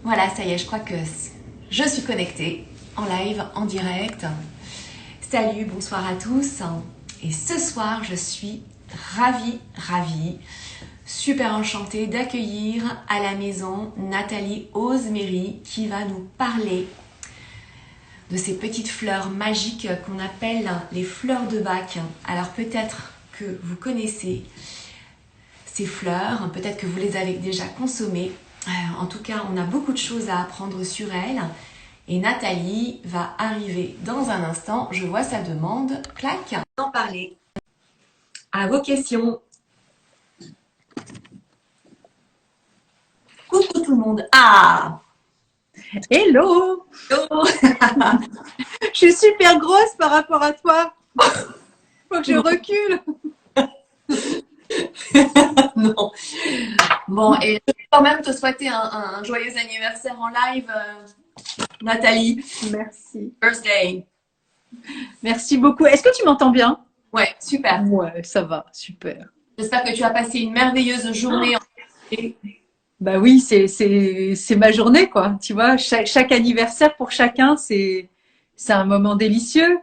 Voilà, ça y est, je crois que je suis connectée en live, en direct. Salut, bonsoir à tous. Et ce soir, je suis ravie, super enchantée d'accueillir à la maison Nathalie Ozmery qui va nous parler de ces petites fleurs magiques qu'on appelle les fleurs de Bach. Alors peut-être que vous connaissez ces fleurs, peut-être que vous les avez déjà consommées. En tout cas, on a beaucoup de choses à apprendre sur elles. Et Nathalie va arriver dans un instant. Je vois sa demande. Clac. En parler. À vos questions. Coucou tout le monde. Ah, Hello! hello. Je suis super grosse par rapport à toi. Faut que je recule. Non. Bon, et je vais quand même te souhaiter un joyeux anniversaire en live, Nathalie. Merci. Birthday. Merci beaucoup. Est-ce que tu m'entends bien? Ouais, super. Ouais, ça va, super. J'espère que tu as passé une merveilleuse journée. Bah oui, c'est ma journée, quoi. Tu vois, chaque anniversaire pour chacun, c'est un moment délicieux.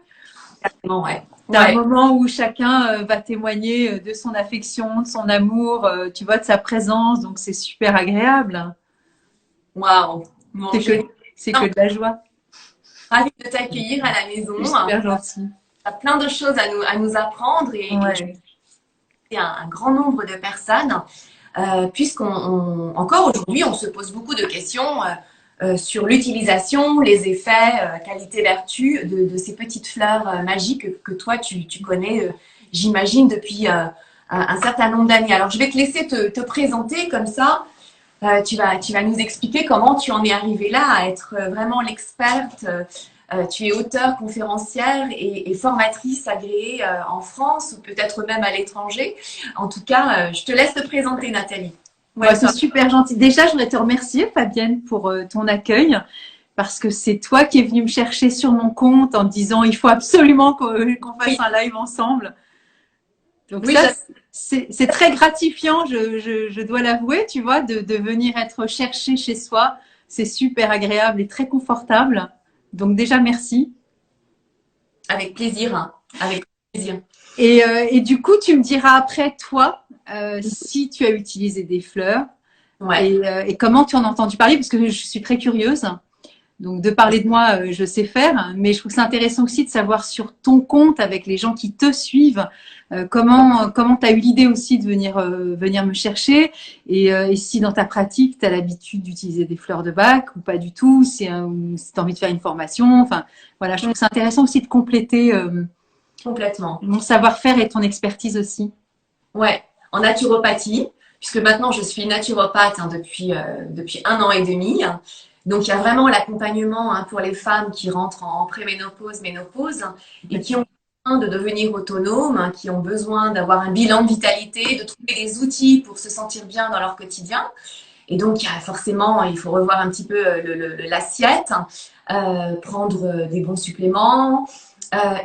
Ouais. C'est un Ouais. moment où chacun va témoigner de son affection, de son amour, tu vois, de sa présence. Donc c'est super agréable. Waouh. Bon, C'est que, c'est que de la joie. ravie de t'accueillir à la maison. C'est super gentil. Tu as plein de choses à nous apprendre et je Ouais. sais un grand nombre de personnes, encore aujourd'hui, on se pose beaucoup de questions sur l'utilisation, les effets, qualité-vertu de ces petites fleurs magiques que toi, tu connais, j'imagine, depuis un certain nombre d'années. Alors, je vais te laisser te présenter comme ça. Tu vas nous expliquer comment tu en es arrivée là à être vraiment l'experte. Tu es auteure, conférencière et formatrice agréée en France ou peut-être même à l'étranger. En tout cas, je te laisse te présenter, Nathalie. Ouais, c'est Welcome. super gentil. Déjà, je voudrais te remercier, Fabienne, pour ton accueil, parce que c'est toi qui es venue me chercher sur mon compte en me disant il faut absolument qu'on fasse Oui, un live ensemble. Donc oui, ça, c'est très gratifiant, je dois l'avouer, tu vois, de venir être cherché chez soi. C'est super agréable et très confortable. Donc déjà, merci. avec plaisir, hein, avec plaisir. Et du coup, tu me diras après, toi, si tu as utilisé des fleurs Ouais. et comment tu en as entendu parler, parce que je suis très curieuse. Donc, de parler de moi, je sais faire, mais je trouve que c'est intéressant aussi de savoir sur ton compte, avec les gens qui te suivent, comment tu as eu l'idée aussi de venir me chercher et si dans ta pratique, tu as l'habitude d'utiliser des fleurs de bac ou pas du tout, si tu as envie de faire une formation. Enfin, voilà, je trouve que c'est intéressant aussi de compléter Complètement. mon savoir-faire et ton expertise aussi. Ouais, en naturopathie, puisque maintenant je suis naturopathe depuis un an et demi. Donc il y a vraiment l'accompagnement pour les femmes qui rentrent en préménopause, ménopause et qui ont besoin de devenir autonomes, qui ont besoin d'avoir un bilan de vitalité, de trouver des outils pour se sentir bien dans leur quotidien. Et donc forcément, il faut revoir un petit peu l'assiette, prendre des bons suppléments.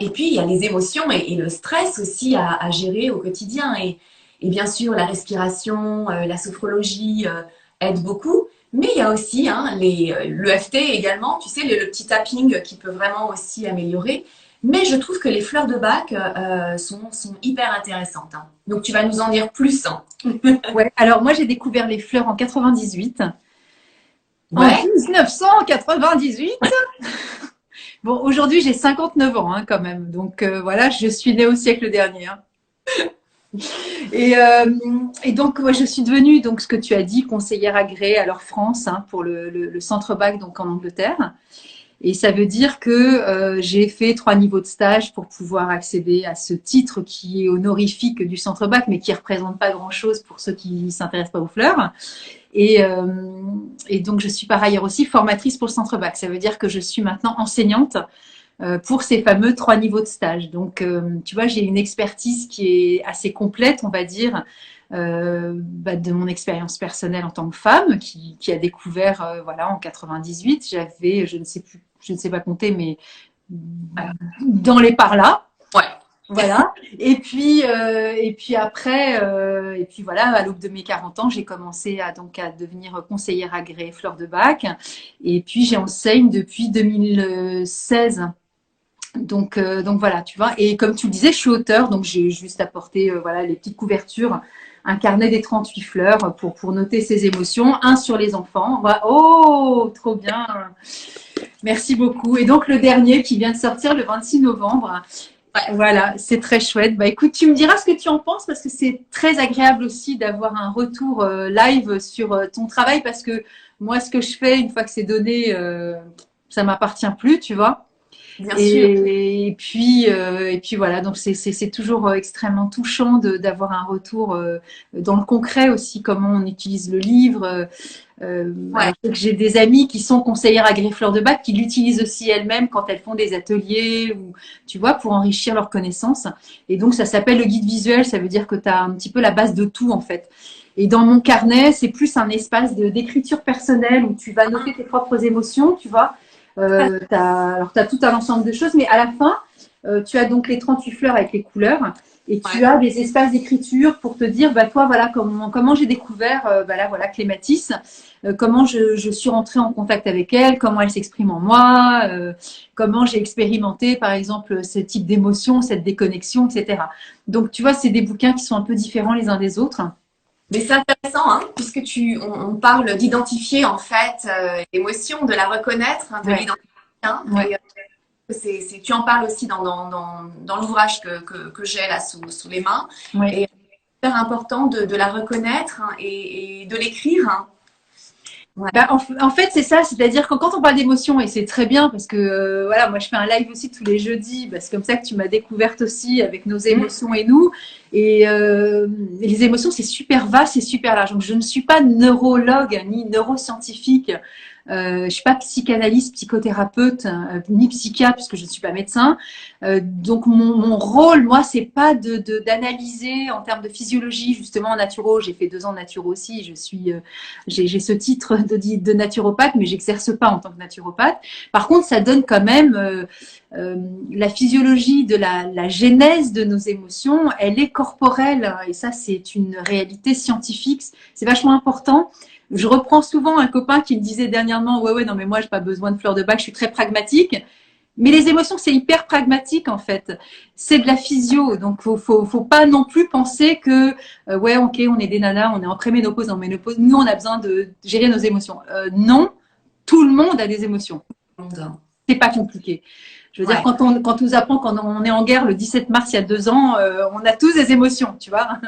Et puis, il y a les émotions et le stress aussi à gérer au quotidien. Et bien sûr, la respiration, la sophrologie aide beaucoup. Mais il y a aussi l'EFT également, tu sais, le petit tapping qui peut vraiment aussi améliorer. Mais je trouve que les fleurs de bac sont hyper intéressantes, hein. Donc, tu vas nous en dire plus, hein. Ouais. Alors moi, j'ai découvert les fleurs en 98. En Ouais, 1998. Bon, aujourd'hui, j'ai 59 ans hein, quand même. Donc voilà, je suis née au siècle dernier. Hein. Et, euh, et donc, ouais, je suis devenue, donc, ce que tu as dit, conseillère agréée à leur France hein, pour le centre bac donc en Angleterre. Et ça veut dire que j'ai fait 3 niveaux de stage pour pouvoir accéder à ce titre qui est honorifique du centre bac, mais qui représente pas grand-chose pour ceux qui s'intéressent pas aux fleurs. Et, euh, et donc, je suis par ailleurs aussi formatrice pour le centre bac. Ça veut dire que je suis maintenant enseignante pour ces fameux 3 niveaux de stage. Donc, tu vois, j'ai une expertise qui est assez complète, on va dire, de mon expérience personnelle en tant que femme qui a découvert, voilà, en 98, j'avais, je ne sais pas compter, mais dans les par là. ouais. Voilà. Et puis après, et puis voilà, à l'aube de mes 40 ans, j'ai commencé à devenir conseillère agréée fleur de bac. Et puis j'enseigne depuis 2016. Donc voilà, tu vois. Et comme tu le disais, je suis auteur, donc j'ai juste apporté voilà, les petites couvertures, un carnet des 38 fleurs pour noter ses émotions, un sur les enfants. Voilà. Oh, trop bien. Merci beaucoup. Et donc le dernier qui vient de sortir le 26 novembre. Ouais. Voilà, c'est très chouette. Bah écoute, tu me diras ce que tu en penses parce que c'est très agréable aussi d'avoir un retour live sur ton travail parce que moi, ce que je fais, une fois que c'est donné, ça m'appartient plus, tu vois. Bien sûr. Et puis voilà, donc c'est toujours extrêmement touchant d'avoir un retour dans le concret aussi, comment on utilise le livre. Ouais. J'ai des amies qui sont conseillères agréées fleurs de bac qui l'utilisent aussi elles-mêmes quand elles font des ateliers ou tu vois pour enrichir leurs connaissances. Et donc ça s'appelle le guide visuel, ça veut dire que tu as un petit peu la base de tout en fait. Et dans mon carnet, c'est plus un espace d'écriture personnelle où tu vas noter tes propres émotions, tu vois. Alors, tu as tout un ensemble de choses, mais à la fin, tu as donc les 38 fleurs avec les couleurs et tu Ouais. as des espaces d'écriture pour te dire, bah, toi, voilà comment j'ai découvert bah, là, voilà, Clématis, comment je suis rentrée en contact avec elle, comment elle s'exprime en moi, comment j'ai expérimenté, par exemple, ce type d'émotion, cette déconnexion, etc. Donc, tu vois, c'est des bouquins qui sont un peu différents les uns des autres. Mais c'est intéressant, hein, puisque on parle d'identifier en fait l'émotion, de la reconnaître, hein, de Ouais. l'identifier. Hein, Ouais. et tu en parles aussi dans l'ouvrage que j'ai là sous les mains. Ouais. Et c'est super important de la reconnaître hein, et de l'écrire. Hein. Ouais. Bah, en fait, c'est ça, c'est-à-dire que quand on parle d'émotion, et c'est très bien parce que voilà, moi je fais un live aussi tous les jeudis, bah, c'est comme ça que tu m'as découverte aussi avec nos émotions et nous. Et les émotions, c'est super vaste, c'est super large. Donc je ne suis pas neurologue ni neuroscientifique, je suis pas psychanalyste, psychothérapeute, ni psychiatre puisque je ne suis pas médecin. Donc mon rôle, moi, c'est pas d'analyser en termes de physiologie, justement en naturo. J'ai fait 2 ans de naturo aussi. J'ai ce titre de naturopathe, mais j'exerce pas en tant que naturopathe. Par contre, ça donne quand même la physiologie de la genèse de nos émotions. Elle est corporelle et ça, c'est une réalité scientifique. C'est vachement important. Je reprends souvent un copain qui me disait dernièrement, ouais, non, mais moi, j'ai pas besoin de fleurs de bac, je suis très pragmatique. Mais les émotions, c'est hyper pragmatique en fait. C'est de la physio, donc faut pas non plus penser que ouais, ok, on est des nanas, on est en préménopause, en ménopause. Nous, on a besoin de gérer nos émotions. Non, tout le monde a des émotions. C'est pas compliqué. Je veux dire, Ouais. quand on nous apprend quand on est en guerre le 17 mars il y a 2 ans, on a tous des émotions, tu vois.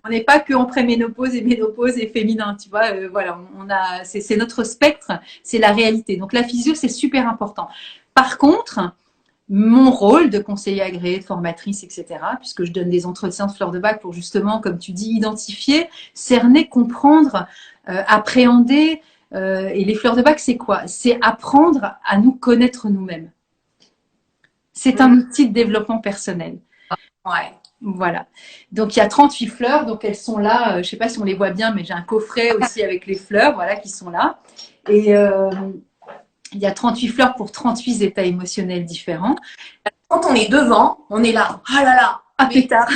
On n'est pas que en préménopause et ménopause et féminin, tu vois. Voilà, c'est notre spectre, c'est la réalité. Donc la physio, c'est super important. Par contre, mon rôle de conseiller agréé, de formatrice, etc., puisque je donne des entretiens de fleurs de bac pour justement, comme tu dis, identifier, cerner, comprendre, appréhender. Et les fleurs de bac, c'est quoi? C'est apprendre à nous connaître nous-mêmes. C'est un outil de développement personnel. Ouais. Voilà. Donc il y a 38 fleurs, donc elles sont là. Je ne sais pas si on les voit bien, mais j'ai un coffret aussi avec les fleurs, voilà, qui sont là. Et il y a 38 fleurs pour 38 états émotionnels différents. Quand on est devant, on est là. Ah là là. Ah pétard.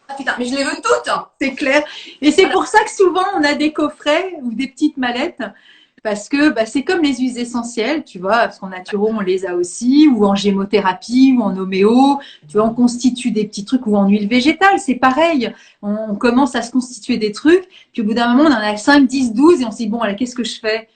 Ah putain, mais je les veux toutes. C'est clair. Et c'est pour ça que souvent on a des coffrets ou des petites mallettes. Parce que bah, c'est comme les huiles essentielles, tu vois, parce qu'en naturo, on les a aussi, ou en gémothérapie, ou en homéo, tu vois, on constitue des petits trucs, ou en huile végétale, c'est pareil. On commence à se constituer des trucs, puis au bout d'un moment, on en a 5, 10, 12, et on se dit, bon, allez, qu'est-ce que je fais?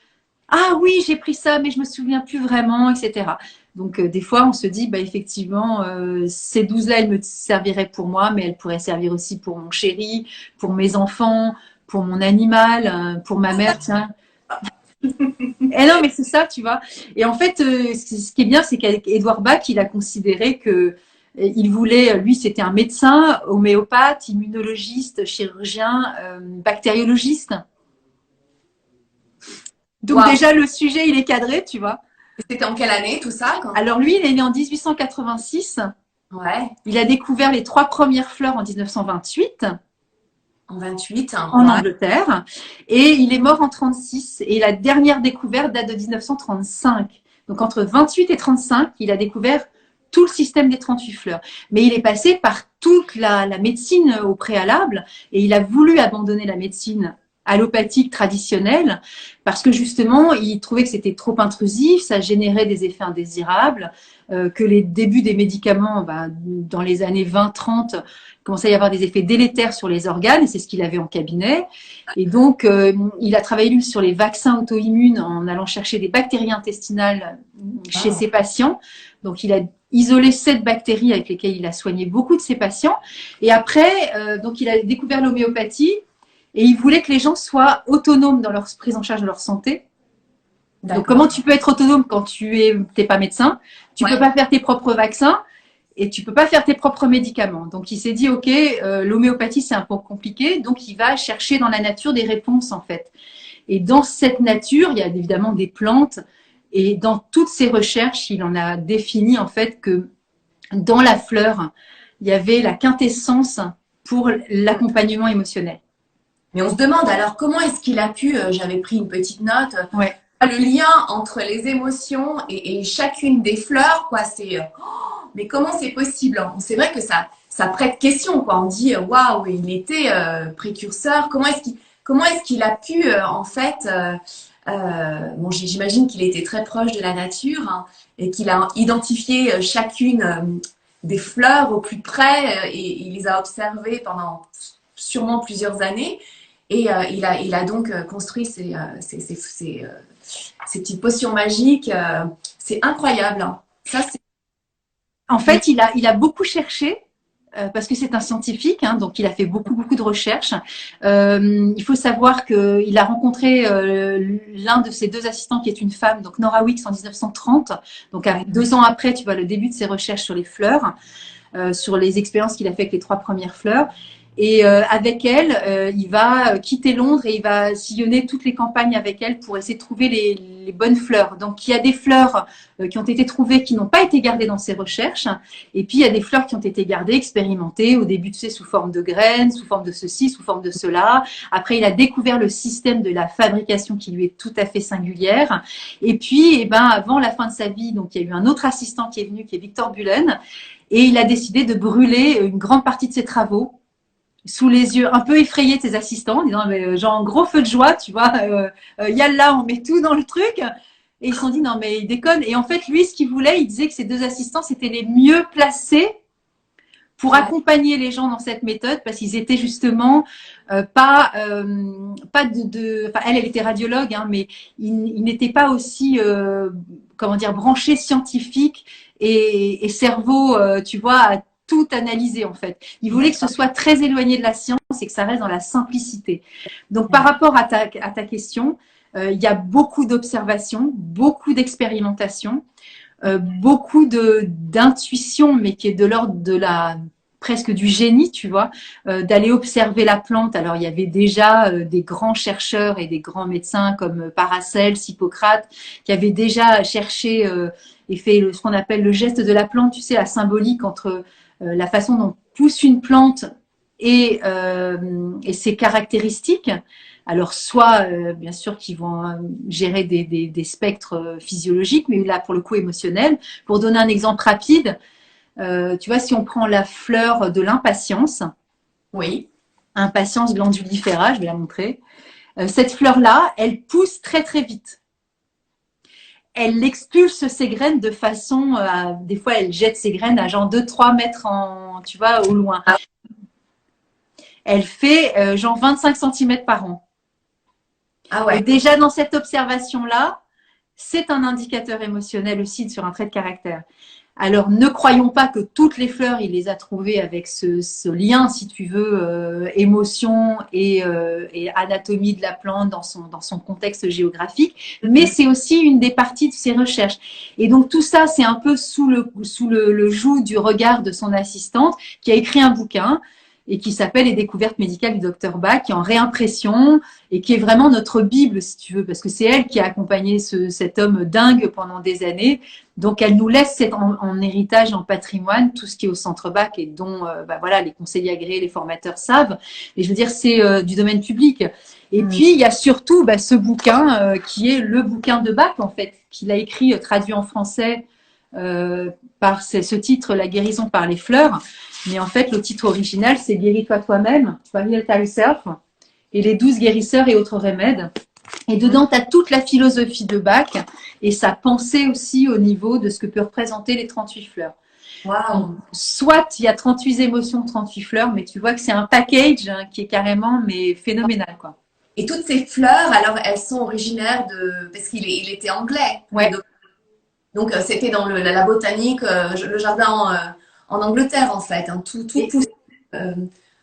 Ah oui, j'ai pris ça, mais je me souviens plus vraiment, etc. Donc, des fois, on se dit, bah, effectivement, ces 12-là, elles me serviraient pour moi, mais elles pourraient servir aussi pour mon chéri, pour mes enfants, pour mon animal, pour ma mère, tiens. Et non, mais c'est ça, tu vois. Et en fait, ce qui est bien, c'est qu'Edouard Bach, il a considéré que il voulait, lui, c'était un médecin, homéopathe, immunologiste, chirurgien, bactériologiste. Donc Wow. déjà, le sujet, il est cadré, tu vois. C'était en quelle année tout ça quand... Alors lui, il est né en 1886. Ouais. Il a découvert les 3 premières fleurs en 1928. En 28. En Ouais. Angleterre. Et il est mort en 36. Et la dernière découverte date de 1935. Donc entre 28 et 35, il a découvert tout le système des 38 fleurs. Mais il est passé par toute la médecine au préalable et il a voulu abandonner la médecine allopathique traditionnelle parce que justement, il trouvait que c'était trop intrusif, ça générait des effets indésirables, que les débuts des médicaments, dans les années 20-30, commençaient à y avoir des effets délétères sur les organes, et c'est ce qu'il avait en cabinet. Et donc, il a travaillé lui, sur les vaccins auto-immunes en allant chercher des bactéries intestinales chez ses patients. Donc, il a isolé 7 bactéries avec lesquelles il a soigné beaucoup de ses patients. Et après, donc, il a découvert l'homéopathie et il voulait que les gens soient autonomes dans leur prise en charge de leur santé. Donc, comment tu peux être autonome quand tu n'es pas médecin? Tu peux pas faire tes propres vaccins et tu peux pas faire tes propres médicaments. Donc, il s'est dit, OK, l'homéopathie, c'est un peu compliqué. Donc, il va chercher dans la nature des réponses, en fait. Et dans cette nature, il y a évidemment des plantes. Et dans toutes ses recherches, il en a défini, en fait, que dans la fleur, il y avait la quintessence pour l'accompagnement émotionnel. Mais on se demande alors comment est-ce qu'il a pu, j'avais pris une petite note, le lien entre les émotions et chacune des fleurs, quoi. C'est, mais comment c'est possible? C'est vrai que ça prête question, quoi. On dit, waouh, il était précurseur. Comment est-ce qu'il a pu, en fait, bon, j'imagine qu'il était très proche de la nature hein, et qu'il a identifié chacune des fleurs au plus près et il les a observées pendant sûrement plusieurs années. Et il a donc construit ces petites potions magiques. C'est incroyable. Hein. Ça, en fait, il a beaucoup cherché. Parce que c'est un scientifique, hein, donc il a fait beaucoup de recherches. Il faut savoir qu'il a rencontré l'un de ses 2 assistants qui est une femme, donc Nora Wicks en 1930. Donc 2 ans après, tu vois le début de ses recherches sur les fleurs, sur les expériences qu'il a fait avec les 3 premières fleurs. Et avec elle, il va quitter Londres et il va sillonner toutes les campagnes avec elle pour essayer de trouver les bonnes fleurs. Donc, il y a des fleurs qui ont été trouvées qui n'ont pas été gardées dans ses recherches. Et puis, il y a des fleurs qui ont été gardées, expérimentées au début, tu sais, sous forme de graines, sous forme de ceci, sous forme de cela. Après, il a découvert le système de la fabrication qui lui est tout à fait singulière. Et puis, avant la fin de sa vie, donc, il y a eu un autre assistant qui est venu, qui est Victor Bullen. Et il a décidé de brûler une grande partie de ses travaux sous les yeux un peu effrayés de ses assistants, en disant mais genre gros feu de joie, tu vois, yallah, on met tout dans le truc. Et ils se sont dit non mais il déconne. Et en fait lui, ce qu'il voulait, il disait que ses 2 assistants c'était les mieux placés pour accompagner les gens dans cette méthode parce qu'ils étaient justement pas enfin elle était radiologue hein, mais ils n'étaient pas aussi comment dire branchés scientifiques et cerveau tu vois à tout analyser en fait. Il voulait que ce soit très éloigné de la science et que ça reste dans la simplicité. Donc par rapport à ta question, il y a beaucoup d'observations, beaucoup d'expérimentation, beaucoup d'intuition, mais qui est de l'ordre de presque du génie, tu vois, d'aller observer la plante. Alors, il y avait déjà des grands chercheurs et des grands médecins comme Paracelse, Hippocrate, qui avaient déjà cherché et fait ce qu'on appelle le geste de la plante, tu sais, la symbolique entre la façon dont pousse une plante et ses caractéristiques. Alors, soit, bien sûr, qui vont gérer des spectres physiologiques, mais là, pour le coup, émotionnels. Pour donner un exemple rapide, tu vois, si on prend la fleur de l'impatience, oui, impatience glandulifera, je vais la montrer. Cette fleur-là, elle pousse très, très vite. Elle expulse ses graines de façon, des fois, elle jette ses graines à genre 2-3 mètres tu vois, au loin. Elle fait genre 25 cm par an. Ah ouais. Et déjà dans cette observation-là, c'est un indicateur émotionnel aussi sur un trait de caractère. Alors, ne croyons pas que toutes les fleurs, il les a trouvées avec ce lien, si tu veux, émotion et anatomie de la plante dans son contexte géographique. Mais c'est aussi une des parties de ses recherches. Et donc, tout ça, c'est un peu sous le joug du regard de son assistante qui a écrit un bouquin et qui s'appelle Les découvertes médicales du docteur Bach, qui est en réimpression et qui est vraiment notre Bible, si tu veux, parce que c'est elle qui a accompagné cet homme dingue pendant des années. Donc, elle nous laisse en héritage, en patrimoine, tout ce qui est au centre Bach et dont voilà, les conseillers agréés, les formateurs savent. Et je veux dire, c'est du domaine public. Et puis, il y a surtout ce bouquin qui est le bouquin de Bach, en fait, qu'il a écrit, traduit en français par ce titre, La guérison par les fleurs. Mais en fait, le titre original, c'est Guéris-toi toi-même, Heal Thyself, et les 12 guérisseurs et autres remèdes. Et dedans, tu as toute la philosophie de Bach et sa pensée aussi au niveau de ce que peut représenter les 38 fleurs. Waouh! Soit il y a 38 émotions, 38 fleurs, mais tu vois que c'est un package qui est carrément mais phénoménal, quoi. Et toutes ces fleurs, alors, elles sont originaires de... Parce il était anglais. Ouais. Donc, c'était dans la botanique, le jardin en Angleterre, en fait. Hein, tout pousse.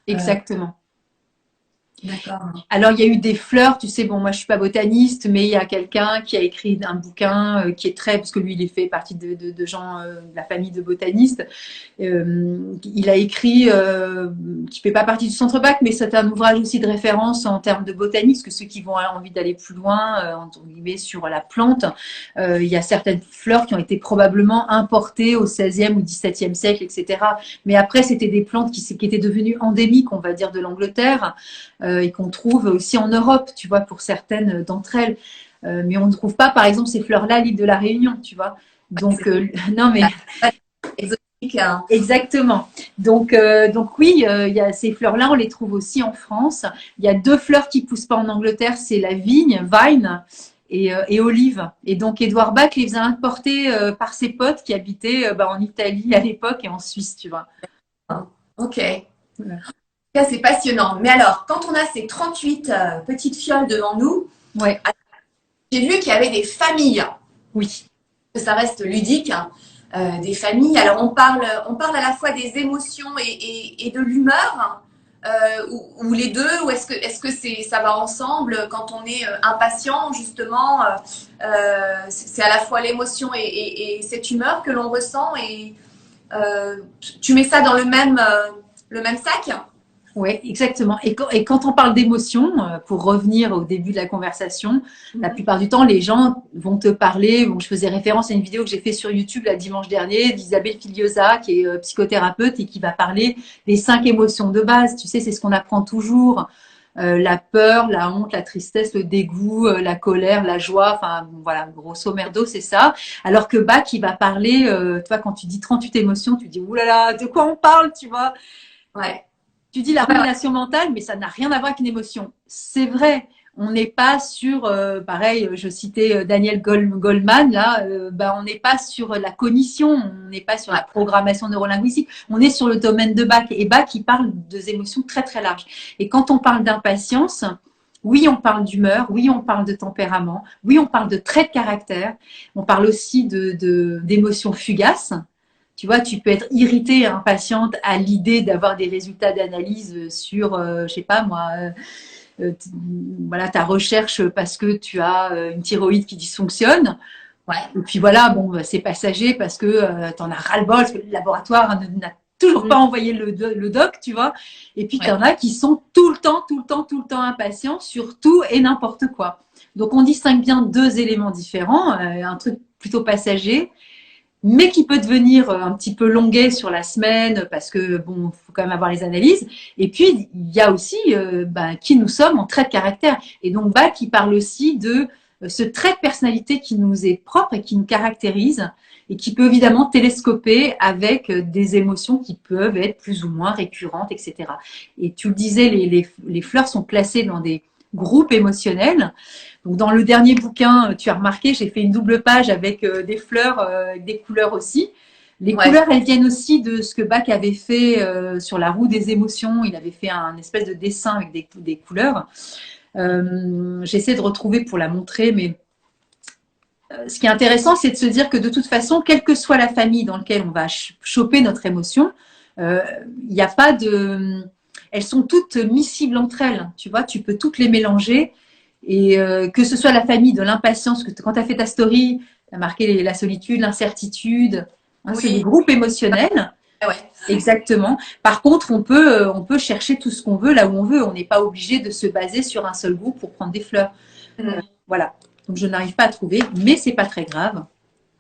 Exactement. D'accord. Alors, il y a eu des fleurs, tu sais, bon, moi, je suis pas botaniste, mais il y a quelqu'un qui a écrit un bouquin qui est parce que lui, il fait partie de gens de la famille de botanistes. Il a écrit, qui fait pas partie du Centre Bach, mais c'est un ouvrage aussi de référence en termes de botanique, parce que ceux qui vont avoir envie d'aller plus loin, entre guillemets, sur la plante, il y a certaines fleurs qui ont été probablement importées au XVIe ou XVIIe siècle, etc. Mais après, c'était des plantes qui étaient devenues endémiques, on va dire, de l'Angleterre. Et qu'on trouve aussi en Europe, tu vois, pour certaines d'entre elles. Mais on ne trouve pas, par exemple, ces fleurs-là à l'île de la Réunion, tu vois. Donc, non, mais exotique. Hein. Exactement. Donc oui, il y a ces fleurs-là, on les trouve aussi en France. Il y a 2 fleurs qui poussent pas en Angleterre, c'est la vigne, vine, et olive. Et donc, Édouard Bach les faisait importer par ses potes qui habitaient en Italie à l'époque et en Suisse, tu vois. Ok. Voilà. C'est passionnant. Mais alors, quand on a ces 38 petites fioles devant nous, Ouais. J'ai vu qu'il y avait des familles. Oui. Ça reste ludique. Hein. Des familles. Alors, on parle à la fois des émotions et de l'humeur, ou les deux, ou est-ce que ça va ensemble quand on est impatient, justement, c'est à la fois l'émotion et cette humeur que l'on ressent, et tu mets ça dans le même sac? Oui, exactement. Et quand on parle d'émotion, pour revenir au début de la conversation, la plupart du temps, les gens vont te parler. Bon, je faisais référence à une vidéo que j'ai fait sur YouTube la dimanche dernier d'Isabelle Filiosa, qui est psychothérapeute et qui va parler des 5 émotions de base. Tu sais, c'est ce qu'on apprend toujours. La peur, la honte, la tristesse, le dégoût, la colère, la joie. Enfin, voilà, grosso merdo, c'est ça. Alors que Bach, il va parler, tu vois, quand tu dis 38 émotions, tu dis, oulala, de quoi on parle, tu vois? Ouais. Tu dis la rumination mentale, mais ça n'a rien à voir avec une émotion. C'est vrai, on n'est pas sur, pareil, je citais Daniel Goleman, là, on n'est pas sur la cognition, on n'est pas sur la programmation neurolinguistique, on est sur le domaine de Bach. Et Bach, il parle des émotions très très larges. Et quand on parle d'impatience, oui, on parle d'humeur, oui, on parle de tempérament, oui, on parle de traits de caractère, on parle aussi d'émotions fugaces. Tu vois, tu peux être irritée, impatiente à l'idée d'avoir des résultats d'analyse sur, je sais pas moi, voilà, ta recherche parce que tu as une thyroïde qui dysfonctionne. Ouais. Et puis voilà, bon, c'est passager parce que tu en as ras-le-bol, parce que le laboratoire n'a toujours pas envoyé le doc, tu vois. Et puis, tu en as qui sont tout le temps impatients sur tout et n'importe quoi. Donc, on distingue bien 2 éléments différents. Un truc plutôt passager, mais qui peut devenir un petit peu longuet sur la semaine parce que bon, faut quand même avoir les analyses. Et puis il y a aussi qui nous sommes en trait de caractère. Et donc Bach qui parle aussi de ce trait de personnalité qui nous est propre et qui nous caractérise et qui peut évidemment télescoper avec des émotions qui peuvent être plus ou moins récurrentes, etc. Et tu le disais, les fleurs sont placées dans des groupes émotionnels. Donc dans le dernier bouquin, tu as remarqué, j'ai fait une double page avec des fleurs, des couleurs aussi. Les couleurs, elles viennent aussi de ce que Bach avait fait sur la roue des émotions. Il avait fait un espèce de dessin avec des couleurs. J'essaie de retrouver pour la montrer, mais ce qui est intéressant, c'est de se dire que de toute façon, quelle que soit la famille dans laquelle on va choper notre émotion, il n'y a pas de... Elles sont toutes miscibles entre elles. Tu vois, tu peux toutes les mélanger. Et que ce soit la famille de l'impatience, que quand tu as fait ta story, tu as marqué la solitude, l'incertitude, hein, oui. C'est des groupes émotionnels. Ouais. Exactement. Par contre, on peut chercher tout ce qu'on veut là où on veut. On n'est pas obligé de se baser sur un seul groupe pour prendre des fleurs. Voilà. Donc, je n'arrive pas à trouver, mais c'est pas très grave.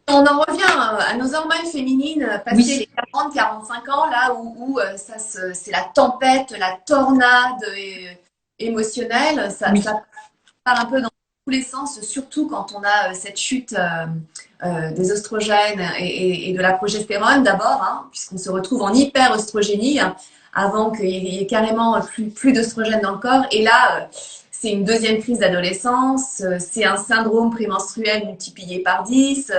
On en revient à nos hormones féminines, passées les 40-45 ans, là où c'est la tempête, la tornade émotionnelle. Ça part un peu dans tous les sens, surtout quand on a cette chute des oestrogènes et de la progestérone d'abord, hein, puisqu'on se retrouve en hyper-œstrogénie avant qu'il y ait carrément plus d'œstrogènes dans le corps. Et là, c'est une deuxième crise d'adolescence, c'est un syndrome prémenstruel multiplié par 10,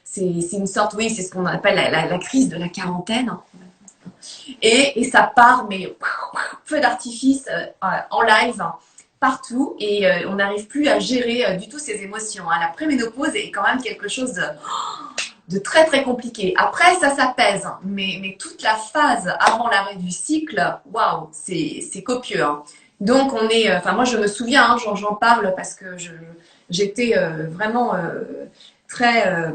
c'est une sorte, oui, c'est ce qu'on appelle la crise de la quarantaine. Et ça part, mais feu d'artifice en live partout et on n'arrive plus à gérer du tout ses émotions. Hein. La préménopause est quand même quelque chose de très très compliqué. Après, ça s'apaise, mais toute la phase avant l'arrêt du cycle, waouh, c'est copieux. Hein. Donc on est, enfin moi je me souviens, hein, j'en parle parce que j'étais vraiment très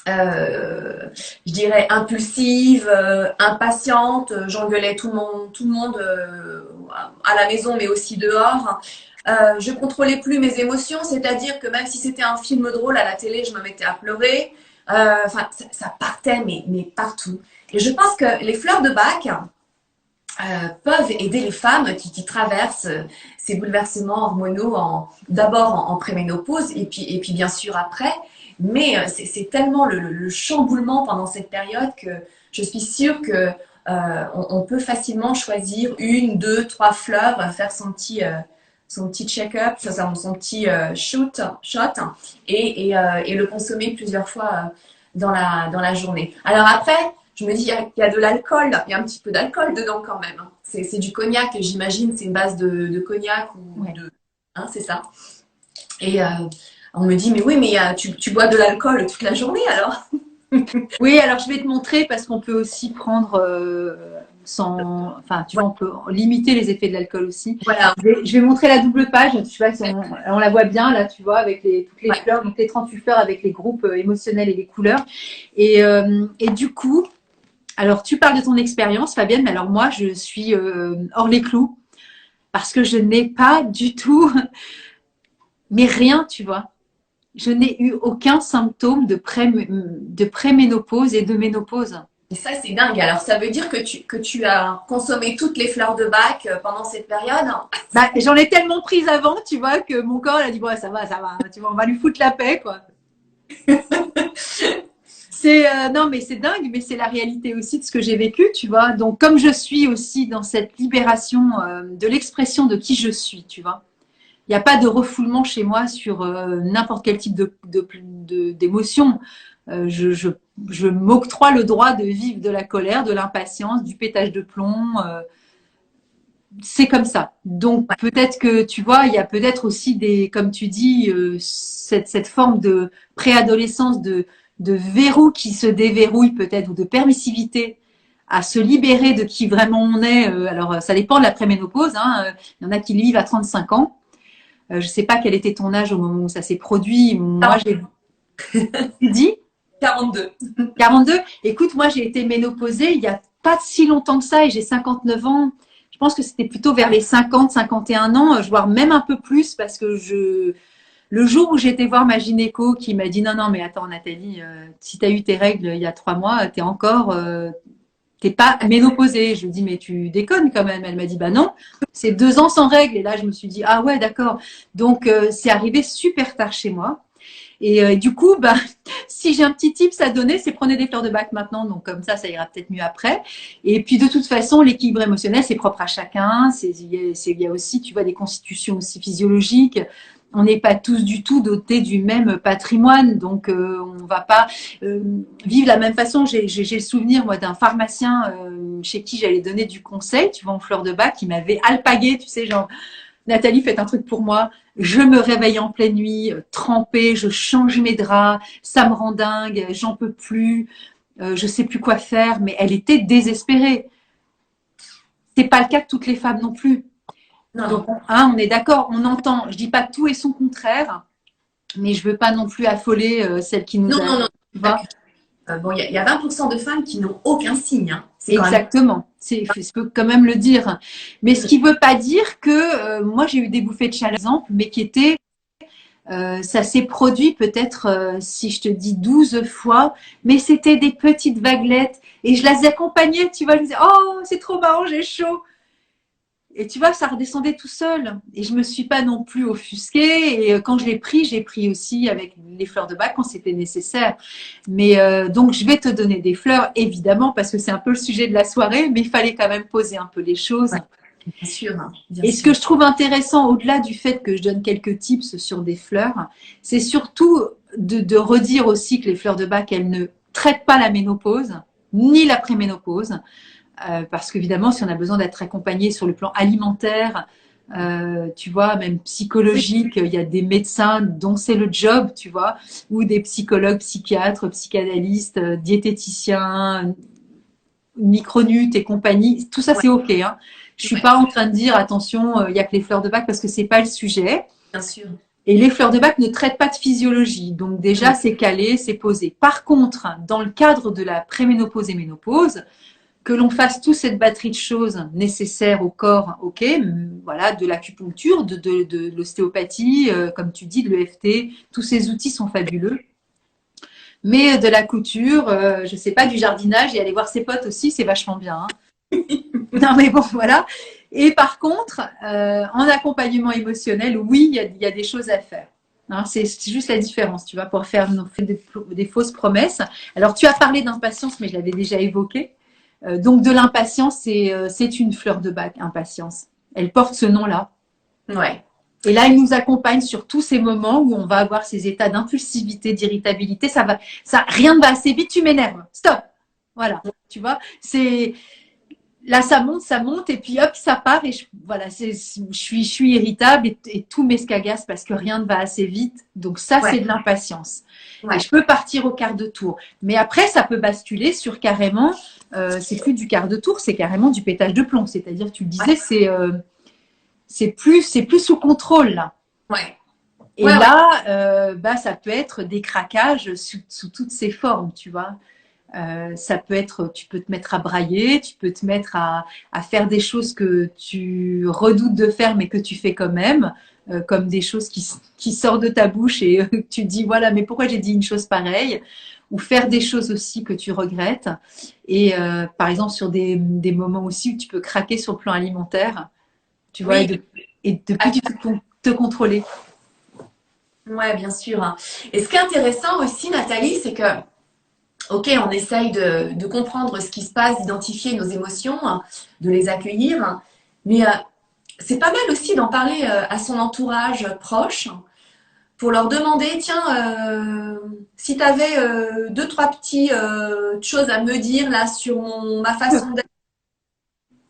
je dirais impulsive, impatiente, j'engueulais tout le monde à la maison mais aussi dehors. Je contrôlais plus mes émotions, c'est-à-dire que même si c'était un film drôle à la télé, je me mettais à pleurer. Enfin, ça partait mais partout. Et je pense que les fleurs de bac peuvent aider les femmes qui traversent ces bouleversements hormonaux d'abord en préménopause et puis bien sûr après. Mais c'est tellement le chamboulement pendant cette période que je suis sûre que on peut facilement choisir une, deux, trois fleurs, faire son petit check-up, son petit shot et le consommer plusieurs fois dans la journée. Alors après, je me dis, il y a de l'alcool, il y a un petit peu d'alcool dedans quand même. Hein. C'est du cognac, j'imagine, c'est une base de cognac ou Ouais. de... Hein, c'est ça. Et on me dit, mais oui, mais tu bois de l'alcool toute la journée alors? Oui, alors je vais te montrer parce qu'on peut aussi prendre sans. Enfin, tu vois, on peut limiter les effets de l'alcool aussi. Voilà. Je vais montrer la double page. Tu vois, on la voit bien là, tu vois, avec toutes les Ouais. fleurs, donc les 38 fleurs avec les groupes émotionnels et les couleurs. Et du coup, alors tu parles de ton expérience, Fabienne, mais alors moi, je suis hors les clous parce que je n'ai pas du tout, mais rien, tu vois. Je n'ai eu aucun symptôme de préménopause et de ménopause. Et ça, c'est dingue. Alors, ça veut dire que tu as consommé toutes les fleurs de bac pendant cette période? Bah, j'en ai tellement prise avant, tu vois, que mon corps a dit bon, ça va, tu vois, on va lui foutre la paix, quoi. Non, mais c'est dingue, mais c'est la réalité aussi de ce que j'ai vécu, tu vois. Donc, comme je suis aussi dans cette libération de l'expression de qui je suis, tu vois. Il n'y a pas de refoulement chez moi sur n'importe quel type d'émotion. Je m'octroie le droit de vivre de la colère, de l'impatience, du pétage de plomb. C'est comme ça. Donc peut-être que tu vois, il y a peut-être aussi comme tu dis, cette forme de préadolescence, de verrou qui se déverrouille peut-être, ou de permissivité à se libérer de qui vraiment on est. Alors ça dépend de la préménopause. Hein. Il y en a qui le vivent à 35 ans. Je ne sais pas quel était ton âge au moment où ça s'est produit. Moi, j'ai dit 42. 42. Écoute, moi, j'ai été ménopausée il n'y a pas si longtemps que ça et j'ai 59 ans. Je pense que c'était plutôt vers les 50, 51 ans, voire même un peu plus parce que le jour où j'étais voir ma gynéco qui m'a dit non, non, mais attends, Nathalie, si tu as eu tes règles il y a 3 mois, t'es pas ménopausée. Je lui dis, mais tu déconnes quand même. Elle m'a dit, bah non, c'est 2 ans sans règles. Et là, je me suis dit, ah ouais, d'accord. Donc, c'est arrivé super tard chez moi. Et du coup, bah, si j'ai un petit tips à donner, c'est prenez des fleurs de bac maintenant. Donc, comme ça ira peut-être mieux après. Et puis, de toute façon, l'équilibre émotionnel, c'est propre à chacun. Il y a aussi, tu vois, des constitutions aussi physiologiques. On n'est pas tous du tout dotés du même patrimoine, donc on va pas vivre de la même façon. J'ai le souvenir, moi, d'un pharmacien chez qui j'allais donner du conseil, tu vois, en fleurs de bac, qui m'avait alpagué, tu sais, genre, Nathalie, faites un truc pour moi. Je me réveille en pleine nuit, trempée, je change mes draps, ça me rend dingue, j'en peux plus, je sais plus quoi faire, mais elle était désespérée. C'est pas le cas de toutes les femmes non plus. Non, Donc, non. on est d'accord, on entend. Je dis pas tout et son contraire, mais je veux pas non plus affoler celle qui nous Non, a. non, non. Tu vois. Bon, il y a 20% de femmes qui n'ont aucun signe. Hein. C'est quand même... Exactement. Je peux quand même le dire. Mais ce qui veut pas dire que moi j'ai eu des bouffées de chaleur, par exemple, mais qui étaient ça s'est produit peut-être, si je te dis 12 fois, mais c'était des petites vaguelettes et je les accompagnais, tu vois, je me disais, oh, c'est trop marrant, j'ai chaud. Et tu vois, ça redescendait tout seul. Et je me suis pas non plus offusquée. Et quand je l'ai pris, j'ai pris aussi avec les fleurs de bac quand c'était nécessaire. Mais donc, je vais te donner des fleurs, évidemment, parce que c'est un peu le sujet de la soirée, mais il fallait quand même poser un peu les choses. Ouais, bien sûr, hein, bien Et ce que sûr. je trouve intéressant, au-delà du fait que je donne quelques tips sur des fleurs, c'est surtout de redire aussi que les fleurs de bac, elles ne traitent pas la ménopause, ni la préménopause. Parce qu'évidemment, si on a besoin d'être accompagné sur le plan alimentaire, tu vois, même Oui, psychologique, il y a des médecins dont c'est le job, tu vois, ou des psychologues, psychiatres, psychanalystes, diététiciens, micronut et compagnie. Tout ça, ouais, c'est OK. Hein. Je suis ouais, pas en train de dire, attention, il y a que les fleurs de bac parce que c'est pas le sujet. bien sûr. Et les fleurs de bac ne traitent pas de physiologie. Donc déjà, Mm. c'est calé, c'est posé. Par contre, dans le cadre de la préménopause et ménopause, que l'on fasse toute cette batterie de choses nécessaires au corps, ok, voilà, de l'acupuncture, de l'ostéopathie, comme tu dis, de l'EFT, tous ces outils sont fabuleux. Mais de la couture, je sais pas, du jardinage et aller voir ses potes aussi, c'est vachement bien. Hein. Non mais bon, voilà. Et par contre, en accompagnement émotionnel, oui, il y a des choses à faire. Hein, c'est juste la différence, tu vois, pour faire des fausses promesses. Alors, tu as parlé d'impatience, mais je l'avais déjà évoqué. Donc, de l'impatience, c'est une fleur de bac, impatience. Elle porte ce nom-là. Ouais, Et là, elle nous accompagne sur tous ces moments où on va avoir ces états d'impulsivité, d'irritabilité. Rien ne va assez vite, tu m'énerves. Stop. Voilà. Tu vois, c'est, là, ça monte, et puis hop, ça part, et voilà, je suis irritable, et tout m'escagasse parce que rien ne va assez vite. Donc ça, c'est ouais, de l'impatience. Et ouais, je peux partir au quart de tour. Mais après, ça peut basculer sur carrément, c'est plus du quart de tour, c'est carrément du pétage de plomb. C'est-à-dire, tu le disais, ouais, c'est plus sous contrôle là. ouais, Et ouais, ouais, là, bah, ça peut être des craquages sous toutes ses formes, tu vois. Ça peut être, tu peux te mettre à brailler, tu peux te mettre à faire des choses que tu redoutes de faire, mais que tu fais quand même, comme des choses qui sortent de ta bouche et tu te dis, voilà, mais pourquoi j'ai dit une chose pareille? Ou faire des choses aussi que tu regrettes. Et par exemple, sur des moments aussi où tu peux craquer sur le plan alimentaire, tu vois, oui, et de plus du tout te contrôler. ouais, bien sûr, hein. Et ce qui est intéressant aussi, Nathalie, c'est que, ok, on essaye de comprendre ce qui se passe, d'identifier nos émotions, hein, de les accueillir, hein, mais c'est pas mal aussi d'en parler à son entourage proche pour leur demander, tiens, si tu avais deux, trois petites choses à me dire là sur ma façon d'être.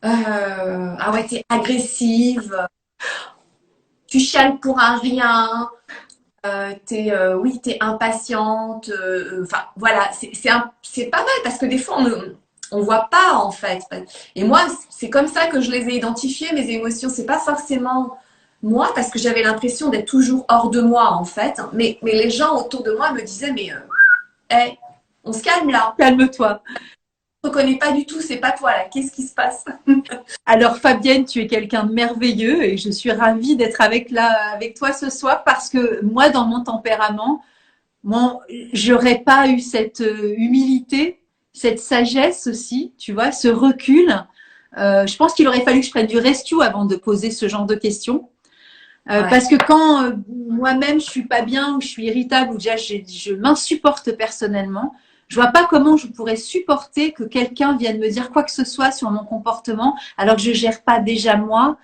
Ah ouais, t'es agressive, tu chiales pour un rien, oui, t'es impatiente. Enfin, voilà, c'est pas mal parce que des fois, on voit pas en fait. Et moi, c'est comme ça que je les ai identifiées, mes émotions. C'est pas forcément moi parce que j'avais l'impression d'être toujours hors de moi en fait. Mais les gens autour de moi me disaient, mais hey, on se calme là. Calme-toi. Je ne reconnais pas du tout, c'est pas toi là. Qu'est-ce qui se passe? Alors Fabienne, tu es quelqu'un de merveilleux et je suis ravie d'être avec toi ce soir parce que moi, dans mon tempérament, moi, j'aurais pas eu cette humilité, cette sagesse aussi, tu vois, ce recul. Je pense qu'il aurait fallu que je prenne du rescue avant de poser ce genre de questions. Ouais, Parce que quand moi-même je suis pas bien ou je suis irritable ou déjà je m'insupporte personnellement, je vois pas comment je pourrais supporter que quelqu'un vienne me dire quoi que ce soit sur mon comportement alors que je gère pas déjà moi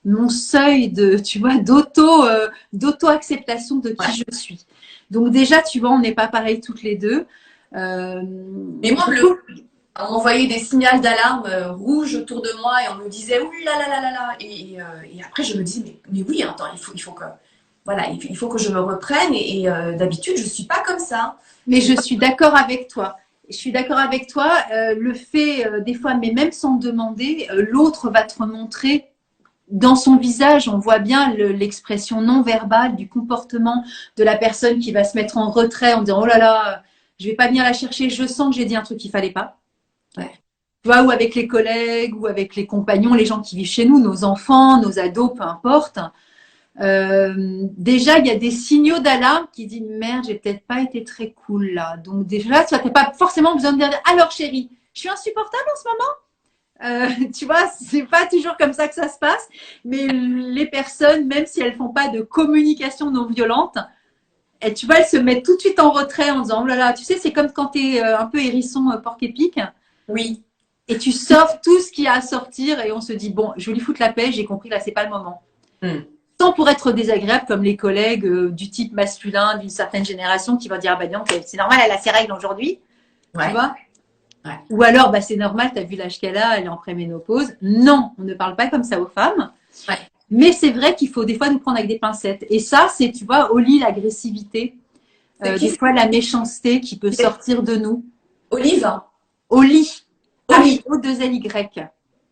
mon seuil de tu vois d'auto-acceptation de qui ouais. je suis. Donc déjà tu vois on n'est pas pareil toutes les deux. Euh, Mais moi, je trouve on m'envoyait des signaux d'alarme rouges autour de moi et on me disait ouh là là là là là. Et après, je me disais, mais oui, attends, il faut que, voilà, il faut que je me reprenne. D'habitude, je suis pas comme ça. Mais je suis d'accord avec toi. Je suis d'accord avec toi. Le fait, des fois, mais même sans demander, l'autre va te montrer dans son visage, on voit bien l'expression non verbale du comportement de la personne qui va se mettre en retrait en disant oh là là, je vais pas venir la chercher, je sens que j'ai dit un truc qu'il fallait pas. Ouais, Tu vois, ou avec les collègues, ou avec les compagnons, les gens qui vivent chez nous, nos enfants, nos ados, peu importe. Déjà, il y a des signaux d'alarme qui disent merde, j'ai peut-être pas été très cool là. Donc déjà, tu n'as pas forcément besoin de dire alors chérie, je suis insupportable en ce moment. Tu vois, c'est pas toujours comme ça que ça se passe, mais les personnes, même si elles font pas de communication non violente, et tu vois, elles se mettent tout de suite en retrait en disant, oh là là, tu sais, c'est comme quand tu es un peu hérisson porc-épic Oui. et tu sors tout ce qu'il y a à sortir et on se dit, bon, je vais lui foutre la paix, j'ai compris, là, c'est pas le moment. Mm. Sans pour être désagréable comme les collègues du type masculin d'une certaine génération qui vont dire, ah bah non, c'est normal, elle a ses règles aujourd'hui, tu Ouais. vois. Ouais. Ou alors, bah, c'est normal, tu as vu l'âge qu'elle a, elle est en préménopause. Non, on ne parle pas comme ça aux femmes. Ouais. Mais c'est vrai qu'il faut des fois nous prendre avec des pincettes. Et ça, c'est, tu vois, au lit, l'agressivité, des fois la méchanceté qui peut sortir de nous. Olive. Au lit, Olive. H-O-2-L-Y.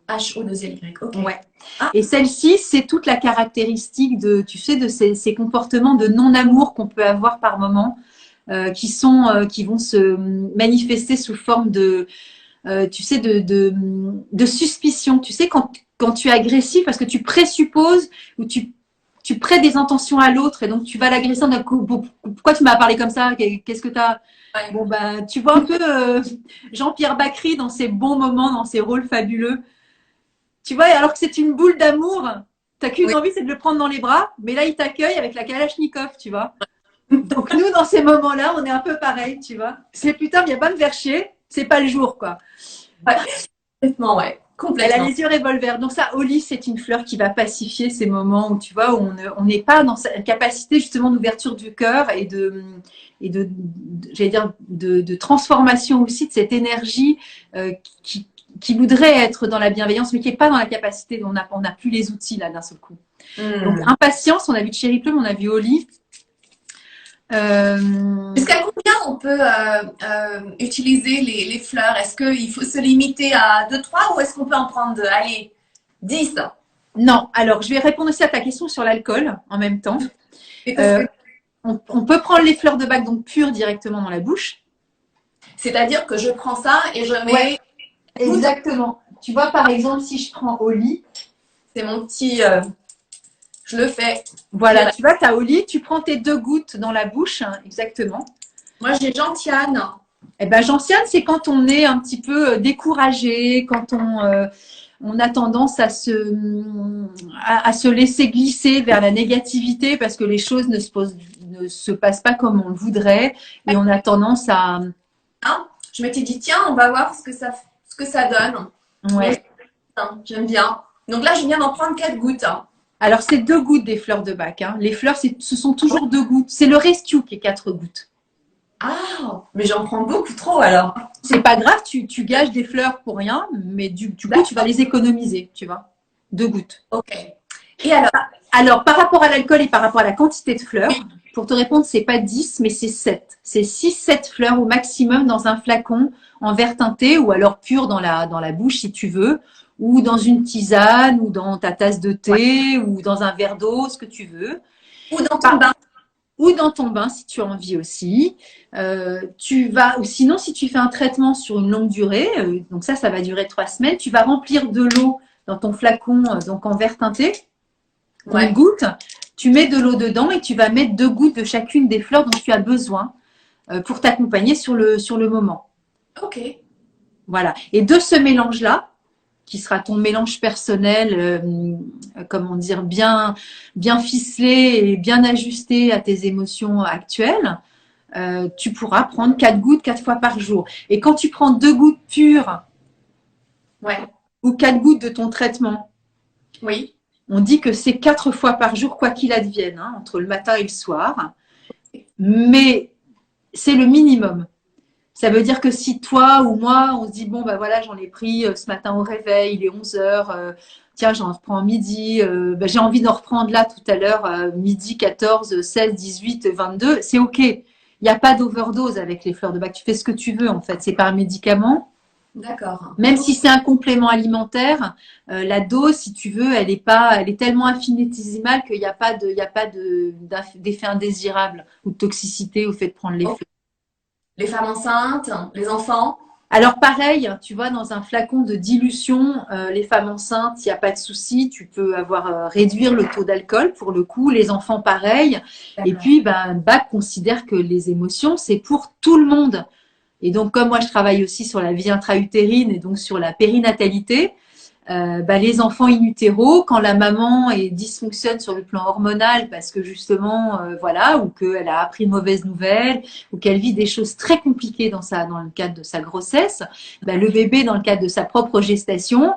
H-O-2-L-Y. Ok. Ouais. Ah. Et celle-ci, c'est toute la caractéristique de, tu sais, de ces comportements de non-amour qu'on peut avoir par moment, qui vont se manifester sous forme de, tu sais, de suspicion. Tu sais, quand tu es agressif, parce que tu présupposes ou tu prêtes des intentions à l'autre et donc tu vas l'agresser d'un coup. Pourquoi tu m'as parlé comme ça? Qu'est-ce que tu as? Ouais. Bon, ben, tu vois un peu Jean-Pierre Bacry dans ses bons moments, dans ses rôles fabuleux. Tu vois, alors que c'est une boule d'amour, t'as qu'une Oui. envie, c'est de le prendre dans les bras, mais là, il t'accueille avec la Kalachnikov, tu vois. Donc nous, dans ces moments-là, on est un peu pareil, tu vois. C'est putain, viens pas me faire chier, c'est pas le jour, quoi. Ouais. Complètement, ouais. Elle a Complètement. les yeux revolver. Donc ça, Oli, c'est une fleur qui va pacifier ces moments où tu vois, où on n'est pas dans cette capacité justement d'ouverture du cœur et j'allais dire, de transformation aussi de cette énergie qui, qui voudrait être dans la bienveillance, mais qui n'est pas dans la capacité. On n'a plus les outils là d'un seul coup. Donc impatience, on a vu Cherry Plum, on a vu Oli. Jusqu'à combien on peut utiliser les fleurs? Est-ce qu'il faut se limiter à 2, 3 ou est-ce qu'on peut en prendre, allez, 10? Non, alors je vais répondre aussi à ta question sur l'alcool en même temps. On peut prendre les fleurs de bac donc pures directement dans la bouche. C'est-à-dire que je prends ça et je mets… Ouais, exactement. Tu vois, par exemple, si je prends Oli. C'est mon petit… je le fais. Voilà, tu vois, tu as Oli, tu prends tes 2 gouttes dans la bouche, hein, exactement. Moi, j'ai gentiane. Eh ben, gentiane, c'est quand on est un petit peu découragé, quand on a tendance à se laisser glisser vers la négativité parce que les choses ne se passent pas comme on le voudrait et on a tendance à… Hein, je m'étais dit, tiens, on va voir ce que ça donne. Ouais. J'aime bien. Donc là, je viens d'en prendre 4 gouttes. Alors, c'est 2 gouttes des fleurs de bac. Hein. Les fleurs, ce sont toujours 2 gouttes. C'est le rescue qui est 4 gouttes. Ah, mais j'en prends beaucoup trop alors. C'est pas grave, tu gages des fleurs pour rien, mais du coup, tu vas les économiser, tu vois. 2 gouttes. Ok. Et alors, par rapport à l'alcool et par rapport à la quantité de fleurs, pour te répondre, c'est pas 10, mais c'est 7. C'est 6-7 fleurs au maximum dans un flacon en verre teinté ou alors pur dans la bouche si tu veux, ou dans une tisane, ou dans ta tasse de thé, ou dans un verre d'eau, ce que tu veux. Ou dans ton bain. Ou dans ton bain si tu as envie aussi. Ou sinon, si tu fais un traitement sur une longue durée, donc ça va durer 3 semaines, tu vas remplir de l'eau dans ton flacon, donc en verre teinté, une goutte, tu mets de l'eau dedans et tu vas mettre 2 gouttes de chacune des fleurs dont tu as besoin pour t'accompagner sur le moment. Ok. Voilà. Et de ce mélange-là, qui sera ton mélange personnel, comment dire, bien ficelé et bien ajusté à tes émotions actuelles, tu pourras prendre 4 gouttes 4 fois par jour. Et quand tu prends 2 gouttes pures ou 4 gouttes de ton traitement, on dit que c'est 4 fois par jour, quoi qu'il advienne, hein, entre le matin et le soir. Mais c'est le minimum. Ça veut dire que si toi ou moi, on se dit, bon, bah voilà, j'en ai pris ce matin au réveil, il est 11h, tiens, j'en reprends midi, j'ai envie d'en reprendre là tout à l'heure, midi, 14, 16, 18, 22, c'est OK. Il n'y a pas d'overdose avec les fleurs de bac. Tu fais ce que tu veux, en fait. C'est pas un médicament. D'accord. Même si c'est un complément alimentaire, la dose, si tu veux, elle est tellement infinitésimale qu'il n'y a pas d'effet indésirable ou de toxicité au fait de prendre les fleurs. Les femmes enceintes, les enfants? Alors pareil, tu vois, dans un flacon de dilution, les femmes enceintes, il n'y a pas de souci, tu peux réduire le taux d'alcool pour le coup, les enfants pareil. Et puis, Bach considère que les émotions, c'est pour tout le monde. Et donc, comme moi, je travaille aussi sur la vie intra-utérine et donc sur la périnatalité, les enfants in utero, quand la maman dysfonctionne sur le plan hormonal parce que justement, voilà, ou qu'elle a appris une mauvaise nouvelle, ou qu'elle vit des choses très compliquées dans le cadre de sa grossesse, le bébé, dans le cadre de sa propre gestation,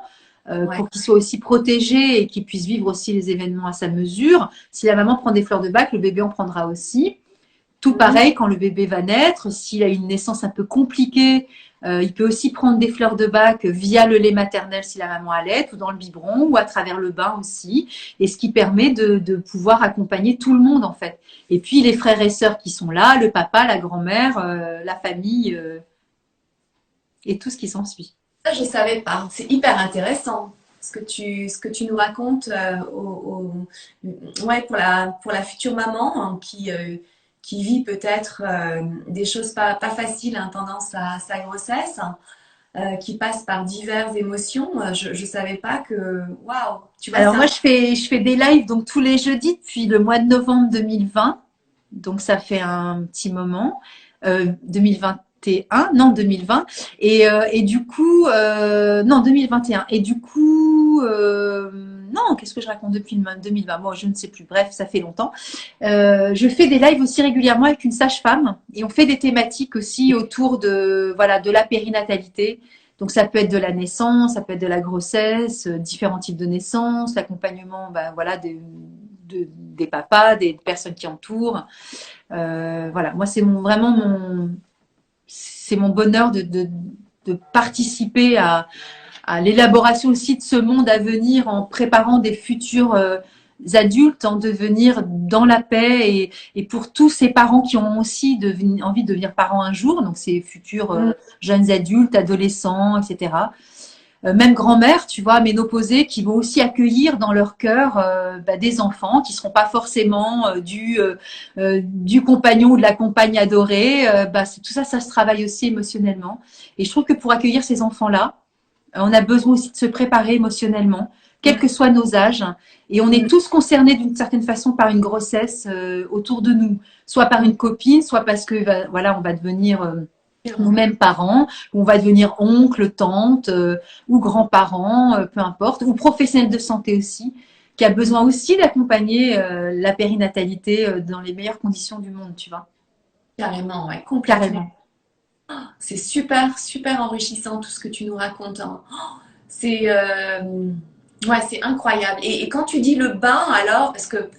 Ouais. pour qu'il soit aussi protégé et qu'il puisse vivre aussi les événements à sa mesure, si la maman prend des fleurs de bac, le bébé en prendra aussi. Tout pareil, quand le bébé va naître, s'il a une naissance un peu compliquée, il peut aussi prendre des fleurs de bac via le lait maternel si la maman allait, ou dans le biberon, ou à travers le bain aussi. Et ce qui permet de pouvoir accompagner tout le monde, en fait. Et puis, les frères et sœurs qui sont là, le papa, la grand-mère, la famille, et tout ce qui s'ensuit. Ça, je savais pas. C'est hyper intéressant ce que tu nous racontes ouais, pour la future maman hein, qui vit peut-être des choses pas faciles hein, pendant sa grossesse, qui passe par diverses émotions. Je savais pas que, waouh, tu vois, Alors moi, je fais des lives donc tous les jeudis depuis le mois de novembre 2020. Donc ça fait un petit moment. 2021, non 2020. Et du coup, non 2021. Et du coup, non, qu'est-ce que je raconte depuis le 2020? Moi, je ne sais plus. Bref, ça fait longtemps. Je fais des lives aussi régulièrement avec une sage-femme et on fait des thématiques aussi autour de voilà de la périnatalité. Donc ça peut être de la naissance, ça peut être de la grossesse, différents types de naissance, l'accompagnement voilà des papas, des personnes qui entourent. Voilà, moi c'est c'est mon bonheur de participer à l'élaboration aussi de ce monde à venir en préparant des futurs adultes en devenir dans la paix et pour tous ces parents qui ont aussi envie de devenir parents un jour, donc ces futurs jeunes adultes, adolescents, etc. Même grand-mères, tu vois, ménopausées, qui vont aussi accueillir dans leur cœur des enfants qui seront pas forcément du compagnon ou de la compagne adorée. Tout ça, ça se travaille aussi émotionnellement. Et je trouve que pour accueillir ces enfants-là, on a besoin aussi de se préparer émotionnellement, quels que soient nos âges. Et on est tous concernés d'une certaine façon par une grossesse autour de nous, soit par une copine, soit parce que voilà, on va devenir nous-mêmes parents, on va devenir oncle, tante ou grands-parents, peu importe, ou professionnels de santé aussi, qui a besoin aussi d'accompagner la périnatalité dans les meilleures conditions du monde, tu vois. carrément, ouais, complètement. Carrément. C'est super, super enrichissant tout ce que tu nous racontes. Hein. C'est ouais, c'est incroyable. Et quand tu dis le bain, alors, parce que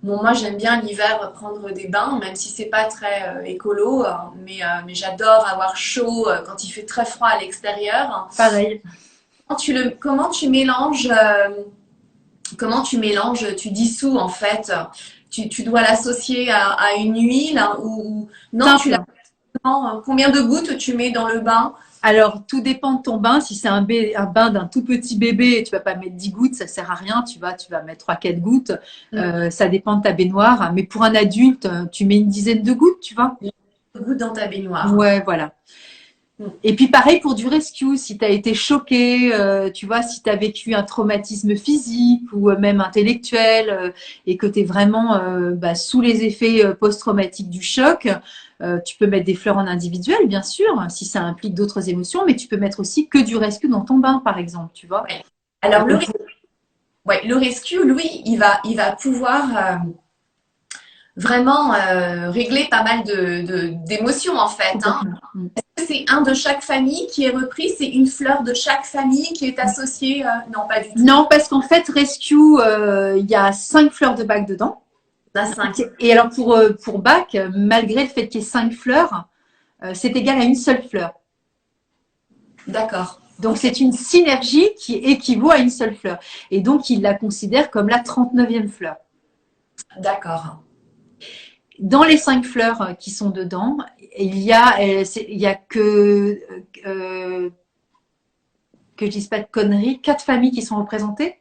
bon, moi j'aime bien l'hiver prendre des bains, même si c'est pas très écolo, mais j'adore avoir chaud quand il fait très froid à l'extérieur. Pareil. Comment tu mélanges, tu dissous en fait. Tu dois l'associer à une huile hein, ou non, tu la Simple. combien de gouttes tu mets dans le bain? Alors, tout dépend de ton bain. Si c'est un bain d'un tout petit bébé, tu vas pas mettre 10 gouttes, ça sert à rien. Tu vas mettre 3-4 gouttes. Ça dépend de ta baignoire. Mais pour un adulte, tu mets une dizaine de gouttes, tu vois. Gouttes dans ta baignoire. Ouais, voilà. Mm. Et puis pareil pour du rescue, si tu as été choqué, tu vois, si tu as vécu un traumatisme physique ou même intellectuel et que tu es vraiment sous les effets post-traumatiques du choc, tu peux mettre des fleurs en individuel, bien sûr, si ça implique d'autres émotions, mais tu peux mettre aussi que du rescue dans ton bain, par exemple, tu vois. Ouais. Alors le rescue, lui, il va pouvoir vraiment régler pas mal d'émotions en fait. Hein. C'est un de chaque famille qui est repris, c'est une fleur de chaque famille qui est associée. Non, pas du tout. Non, parce qu'en fait, rescue, il y a 5 fleurs de bac dedans. On a 5. Et alors pour bac, malgré le fait qu'il y ait 5 fleurs, c'est égal à une seule fleur. D'accord. Donc c'est une synergie qui équivaut à une seule fleur. Et donc il la considère comme la 39e fleur. D'accord. Dans les 5 fleurs qui sont dedans, il y a que je dise pas de conneries, 4 familles qui sont représentées.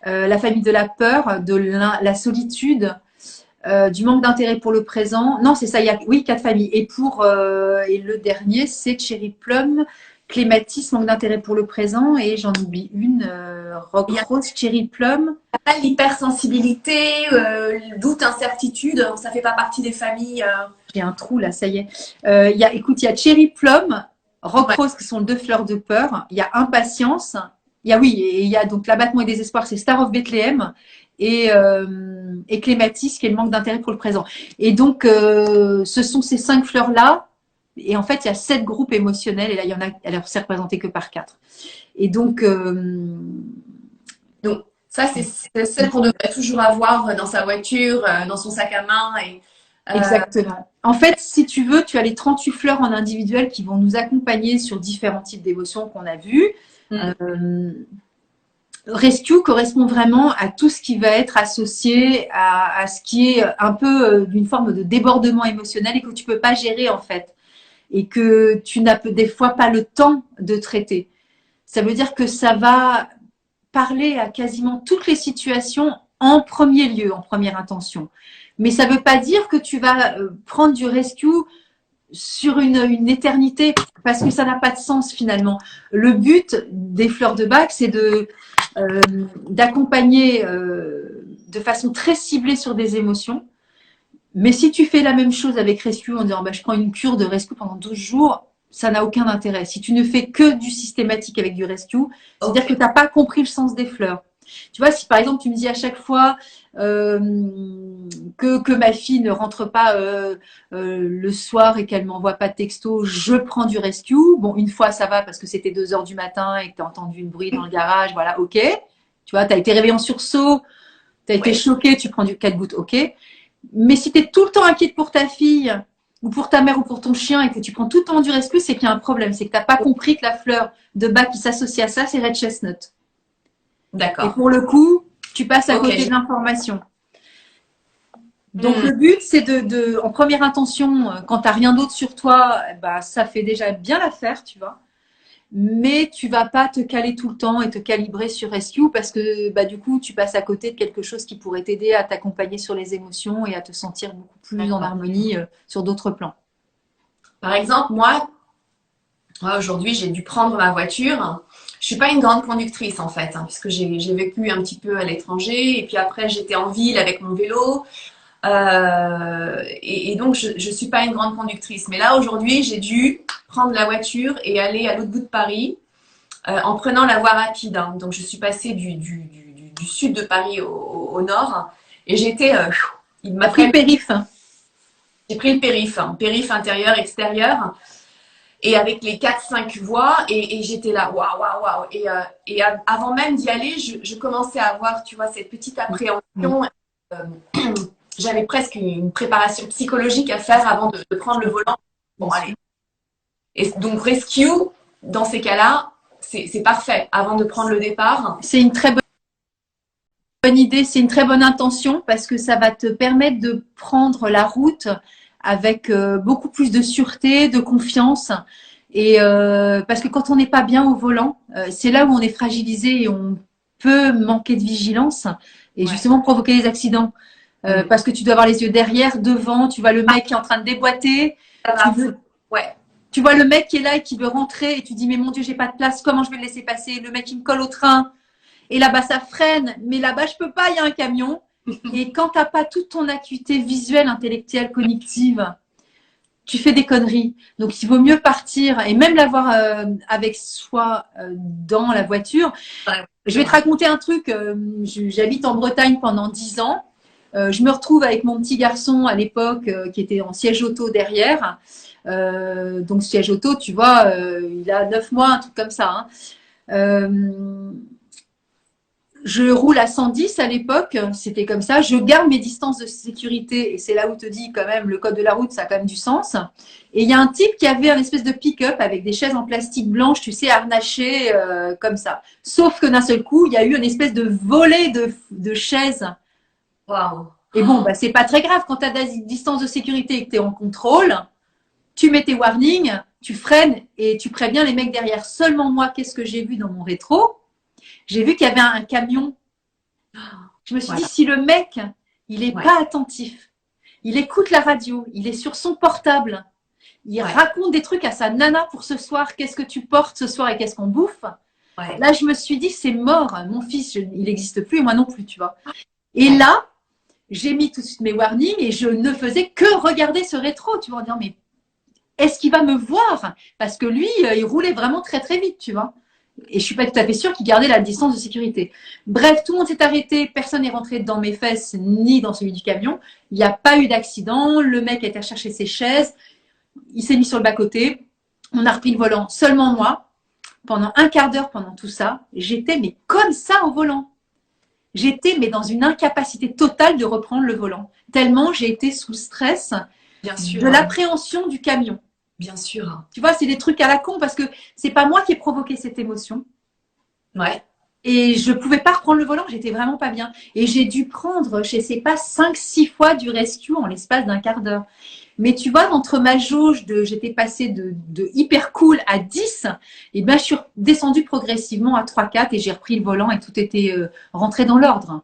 La famille de la peur, de la solitude, du manque d'intérêt pour le présent. Non, c'est ça, il y a 4 familles. Et et le dernier, c'est Cherry Plum, Clématis, manque d'intérêt pour le présent. Et j'en oublie une, Rock Rose, Cherry Plum. L'hypersensibilité, doute, incertitude, ça fait pas partie des familles. J'ai un trou là, ça y est. Écoute, il y a Cherry Plum, Rock Rose qui sont deux fleurs de peur. Il y a Impatience. Il y a donc L'abattement et désespoir, c'est Star of Bethlehem. Et Clématis, qui est le manque d'intérêt pour le présent. Et donc, ce sont ces 5 fleurs-là. Et en fait, il y a 7 groupes émotionnels. Et là, il y en a, elle ne s'est représentée que par 4. Et donc, ça, c'est celle qu'on devrait toujours avoir dans sa voiture, dans son sac à main. Exactement. En fait, si tu veux, tu as les 38 fleurs en individuel qui vont nous accompagner sur différents types d'émotions qu'on a vus. Rescue correspond vraiment à tout ce qui va être associé à ce qui est un peu d'une forme de débordement émotionnel et que tu peux pas gérer en fait. Et que tu n'as des fois pas le temps de traiter. Ça veut dire que ça va parler à quasiment toutes les situations en premier lieu, en première intention. Mais ça ne veut pas dire que tu vas prendre du rescue sur une éternité, parce que ça n'a pas de sens finalement. Le but des fleurs de bac, c'est d'accompagner de façon très ciblée sur des émotions. Mais si tu fais la même chose avec rescue en disant je prends une cure de rescue pendant 12 jours, ça n'a aucun intérêt. Si tu ne fais que du systématique avec du rescue, c'est-à-dire que tu n'as pas compris le sens des fleurs. Tu vois, si par exemple tu me dis à chaque fois que ma fille ne rentre pas le soir et qu'elle m'envoie pas de texto, je prends du rescue. Bon, une fois ça va parce que c'était 2 heures du matin et que tu as entendu une bruit dans le garage, voilà, ok. Tu vois, tu as été réveillé en sursaut, tu as été choqué, tu prends du 4 gouttes, ok. Mais si tu es tout le temps inquiète pour ta fille ou pour ta mère ou pour ton chien et que tu prends tout le temps du rescue, c'est qu'il y a un problème. C'est que tu n'as pas compris que la fleur de bac qui s'associe à ça, c'est Red Chestnut. D'accord. Et pour le coup, tu passes à côté de l'information. Donc le but, c'est en première intention, quand tu n'as rien d'autre sur toi, ça fait déjà bien l'affaire, tu vois. Mais tu vas pas te caler tout le temps et te calibrer sur rescue parce que du coup, tu passes à côté de quelque chose qui pourrait t'aider à t'accompagner sur les émotions et à te sentir beaucoup plus en harmonie sur d'autres plans. Par exemple, moi, aujourd'hui, j'ai dû prendre ma voiture. Je suis pas une grande conductrice en fait, puisque j'ai vécu un petit peu à l'étranger et puis après j'étais en ville avec mon vélo. Et donc, je suis pas une grande conductrice. Mais là, aujourd'hui, j'ai dû prendre la voiture et aller à l'autre bout de Paris en prenant la voie rapide. Donc, je suis passée du sud de Paris au nord. Et j'étais... il m'a pris le périph'. J'ai pris le périph' intérieur, extérieur. Et avec les 4-5 voies. Et j'étais là, waouh. Et avant même d'y aller, je commençais à avoir, tu vois, cette petite appréhension. J'avais presque une préparation psychologique à faire avant de prendre le volant. Bon, allez. Et donc, rescue, dans ces cas-là, c'est parfait. Avant de prendre le départ. C'est une très bonne idée, c'est une très bonne intention parce que ça va te permettre de prendre la route avec beaucoup plus de sûreté, de confiance. Et parce que quand on n'est pas bien au volant, c'est là où on est fragilisé et on peut manquer de vigilance et justement provoquer des accidents. Parce que tu dois avoir les yeux derrière, devant, tu vois le mec qui est en train de déboîter. Tu vois le mec qui est là et qui veut rentrer et tu dis mais mon Dieu, j'ai pas de place, comment je vais le laisser passer? Le mec qui me colle au train. Et là-bas, ça freine. Mais là-bas, je peux pas, il y a un camion. Et quand tu n'as pas toute ton acuité visuelle, intellectuelle, cognitive, tu fais des conneries. Donc, il vaut mieux partir et même l'avoir avec soi dans la voiture. Je vais te raconter un truc. J'habite en Bretagne pendant 10 ans. Je me retrouve avec mon petit garçon à l'époque qui était en siège auto derrière. Donc, siège auto, tu vois, il a 9 mois, un truc comme ça. Je roule à 110 à l'époque, c'était comme ça. Je garde mes distances de sécurité et c'est là où te dis quand même le code de la route, ça a quand même du sens. Et il y a un type qui avait un espèce de pick-up avec des chaises en plastique blanche, tu sais, harnachées comme ça. Sauf que d'un seul coup, il y a eu une espèce de volée de chaises. Wow. Et bon, c'est pas très grave quand tu as des distances de sécurité et que tu es en contrôle. Tu mets tes warnings, tu freines et tu préviens les mecs derrière. Seulement moi, qu'est-ce que j'ai vu dans mon rétro? J'ai vu qu'il y avait un camion. Je me suis dit, si le mec, il n'est pas attentif, il écoute la radio, il est sur son portable, il raconte des trucs à sa nana pour ce soir, qu'est-ce que tu portes ce soir et qu'est-ce qu'on bouffe. Là, je me suis dit, c'est mort. Mon fils, il n'existe plus et moi non plus, tu vois. Et là, j'ai mis tout de suite mes warnings et je ne faisais que regarder ce rétro, tu vois, en disant, mais est-ce qu'il va me voir? Parce que lui, il roulait vraiment très très vite, tu vois. Et je suis pas tout à fait sûre qu'il gardait la distance de sécurité. Bref, tout le monde s'est arrêté, personne n'est rentré dans mes fesses ni dans celui du camion. Il n'y a pas eu d'accident, le mec a été chercher ses chaises, il s'est mis sur le bas-côté, on a repris le volant, seulement moi. Pendant un quart d'heure, pendant tout ça, j'étais mais comme ça au volant. J'étais mais dans une incapacité totale de reprendre le volant. Tellement j'ai été sous stress Bien sûr, de l'appréhension du camion. bien sûr. Tu vois, c'est des trucs à la con parce que c'est pas moi qui ai provoqué cette émotion. Ouais. Et je pouvais pas reprendre le volant, j'étais vraiment pas bien. Et j'ai dû prendre, je sais pas, 5-6 fois du rescue en l'espace d'un quart d'heure. Mais tu vois, entre ma jauge j'étais passée de hyper cool à 10, et ben je suis descendue progressivement à 3-4 et j'ai repris le volant et tout était rentré dans l'ordre.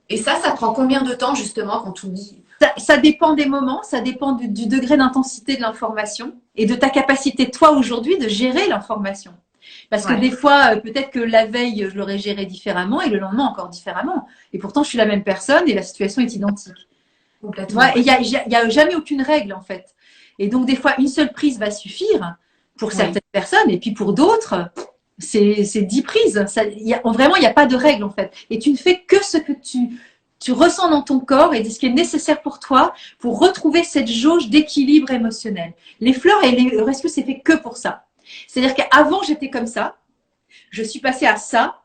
Et ça prend combien de temps justement quand on dit… Ça dépend des moments, ça dépend du degré d'intensité de l'information et de ta capacité, toi, aujourd'hui, de gérer l'information. Parce que Ouais, des fois, peut-être que la veille, je l'aurais géré différemment et le lendemain encore différemment. Et pourtant, je suis la même personne et la situation est identique. Tu complètement. vois, et il y a jamais aucune règle, en fait. Et donc, des fois, une seule prise va suffire pour Oui. certaines personnes et puis pour d'autres, c'est 10 prises. Vraiment, il n'y a pas de règle, en fait. Et tu ne fais que ce que tu ressens dans ton corps et ce qui est nécessaire pour toi pour retrouver cette jauge d'équilibre émotionnel. Les fleurs et le rescue, c'est fait que pour ça. C'est-à-dire qu'avant, j'étais comme ça. Je suis passée à ça.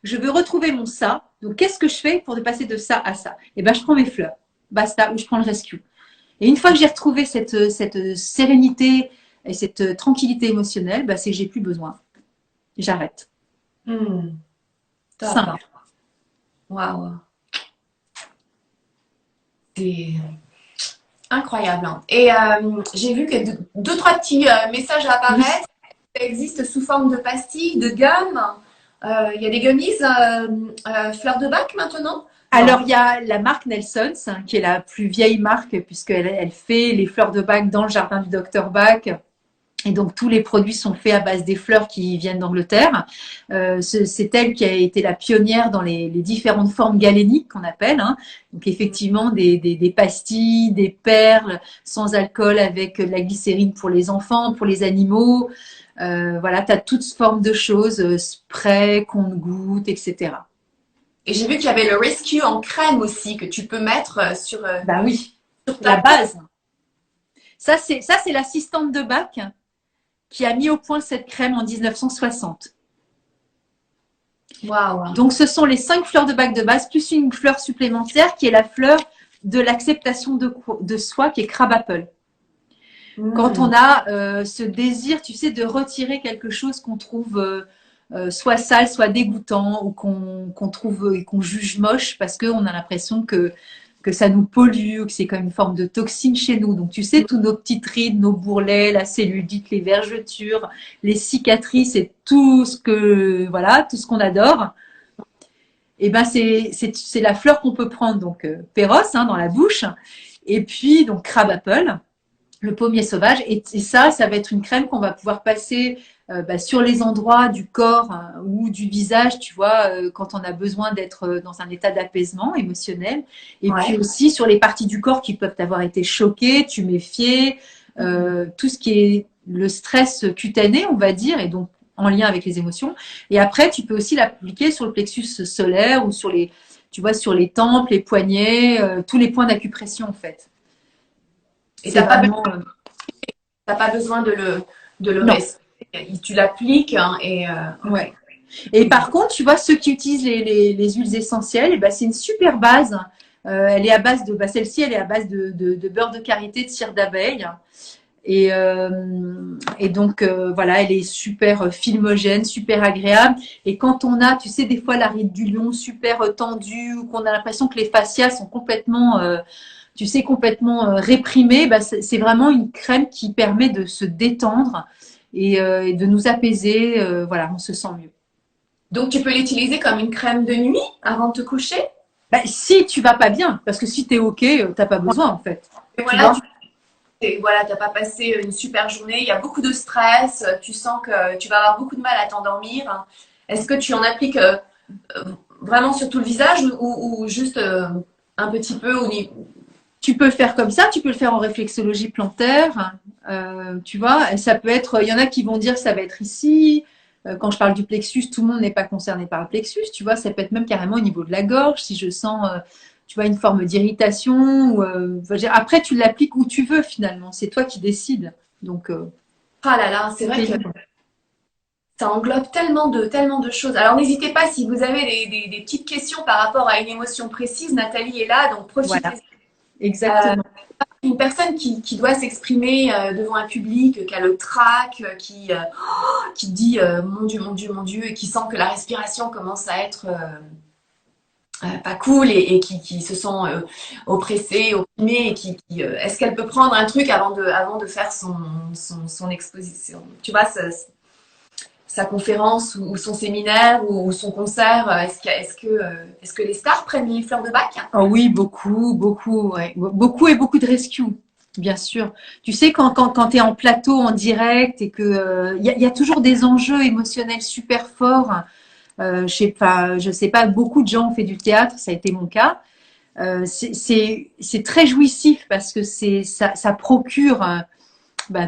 Je veux retrouver mon ça. Donc, qu'est-ce que je fais pour passer de ça à ça? Eh ben, je prends mes fleurs. Basta. Ou je prends le rescue. Et une fois que j'ai retrouvé cette sérénité et cette tranquillité émotionnelle, bah, c'est que j'ai plus besoin. J'arrête. Top. Simple. Waouh. C'est incroyable, hein. Et j'ai vu que deux, trois petits messages apparaissent. Ça existe sous forme de pastilles, de gomme. Il y a des gummies fleurs de bac maintenant. Alors, il y a la marque Nelson's, qui est la plus vieille marque, puisqu'elle fait les fleurs de Bach dans le jardin du docteur Bach. Et donc, tous les produits sont faits à base des fleurs qui viennent d'Angleterre. C'est elle qui a été la pionnière dans les différentes formes galéniques qu'on appelle, hein. Donc, effectivement, des pastilles, des perles sans alcool avec de la glycérine pour les enfants, pour les animaux. Voilà, tu as toutes formes de choses, spray, compte-gouttes, etc. Et j'ai vu qu'il y avait le Rescue en crème aussi que tu peux mettre Bah oui, sur la ta… base. Ça, c'est l'assistante de Bach qui a mis au point cette crème en 1960. Waouh. Donc, ce sont les 5 fleurs de Bach de base, plus une fleur supplémentaire qui est la fleur de l'acceptation de soi, qui est Crab Apple. Quand on a ce désir, tu sais, de retirer quelque chose qu'on trouve soit sale, soit dégoûtant, ou qu'on trouve et qu'on juge moche parce qu'on a l'impression que ça nous pollue, ou que c'est comme une forme de toxine chez nous. Donc, tu sais, tous nos petites rides, nos bourrelets, la cellulite, les vergetures, les cicatrices et tout ce que, voilà, tout ce qu'on adore. Et ben, c'est la fleur qu'on peut prendre, donc, Péros, hein, dans la bouche. Et puis, donc, Crab Apple, le pommier sauvage. Et ça va être une crème qu'on va pouvoir passer sur les endroits du corps ou du visage, tu vois, quand on a besoin d'être dans un état d'apaisement émotionnel. Et puis aussi sur les parties du corps qui peuvent avoir été choquées, tuméfiées, tout ce qui est le stress cutané, on va dire, et donc en lien avec les émotions. Et après, tu peux aussi l'appliquer sur le plexus solaire ou sur les, tu vois, sur les tempes, les poignets, tous les points d'acupression en fait. Et tu n'as pas besoin de le rester. Tu l'appliques hein, et ouais. Et par contre, tu vois, ceux qui utilisent les huiles essentielles, ben, c'est une super base. Elle est à base de, celle-ci, elle est à base de beurre de karité, de cire d'abeille. Et donc, voilà, elle est super filmogène, super agréable. Et quand on a, tu sais, des fois la ride du lion super tendue ou qu'on a l'impression que les fascias sont complètement, tu sais, complètement réprimés, bah, c'est vraiment une crème qui permet de se détendre et de nous apaiser. Voilà, on se sent mieux. Donc, tu peux l'utiliser comme une crème de nuit avant de te coucher? Bah, si tu vas pas bien, parce que si tu es OK, t'as pas besoin en fait. Et voilà, tu n'as pas passé une super journée, il y a beaucoup de stress, tu sens que tu vas avoir beaucoup de mal à t'endormir. Est-ce que tu en appliques vraiment sur tout le visage ou juste un petit peu au niveau. Tu peux le faire comme ça, tu peux le faire en réflexologie plantaire, tu vois. Et ça peut être, il y en a qui vont dire que ça va être ici. Quand je parle du plexus, tout le monde n'est pas concerné par le plexus, tu vois. Ça peut être même carrément au niveau de la gorge, si je sens, tu vois, une forme d'irritation. Après, tu l'appliques où tu veux finalement. C'est toi qui décides. Donc, Ah là là, c'est vrai que ça englobe tellement de choses. Alors n'hésitez pas si vous avez des petites questions par rapport à une émotion précise, Nathalie est là, donc voilà, profitez. exactement. Une personne qui doit s'exprimer devant un public, qui a le trac, qui dit mon Dieu, mon Dieu, mon Dieu, et qui sent que la respiration commence à être pas cool et qui se sent oppressée, opprimée, et est-ce qu'elle peut prendre un truc avant de faire son exposition, tu vois, sa conférence ou son séminaire ou son concert, est-ce que les stars prennent les fleurs de bac? Oh oui, beaucoup, beaucoup, ouais. Beaucoup et beaucoup de rescue, bien sûr. Tu sais, quand tu es en plateau, en direct, et que y a toujours des enjeux émotionnels super forts. Je sais pas, beaucoup de gens ont fait du théâtre, ça a été mon cas. C'est très jouissif parce que ça procure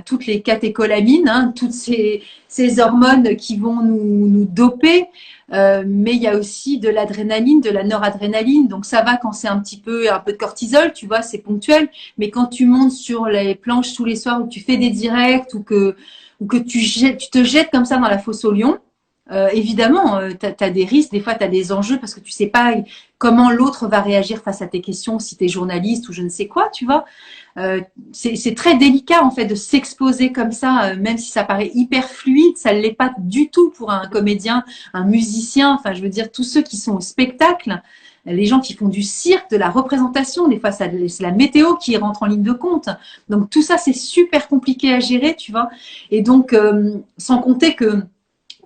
toutes les catécholamines, hein, toutes ces hormones qui vont nous doper. Mais il y a aussi de l'adrénaline, de la noradrénaline. Donc ça va quand c'est un peu de cortisol, tu vois, c'est ponctuel. Mais quand tu montes sur les planches tous les soirs, ou tu fais des directs, ou que tu te jettes comme ça dans la fosse au lion, évidemment, tu as des risques, des fois tu as des enjeux parce que tu sais pas comment l'autre va réagir face à tes questions, si tu es journaliste ou je ne sais quoi, tu vois. C'est très délicat en fait de s'exposer comme ça, même si ça paraît hyper fluide, ça ne l'est pas du tout pour un comédien, un musicien, enfin je veux dire tous ceux qui sont au spectacle, les gens qui font du cirque, de la représentation, des fois c'est la météo qui rentre en ligne de compte. Donc tout ça c'est super compliqué à gérer, tu vois. Et donc sans compter que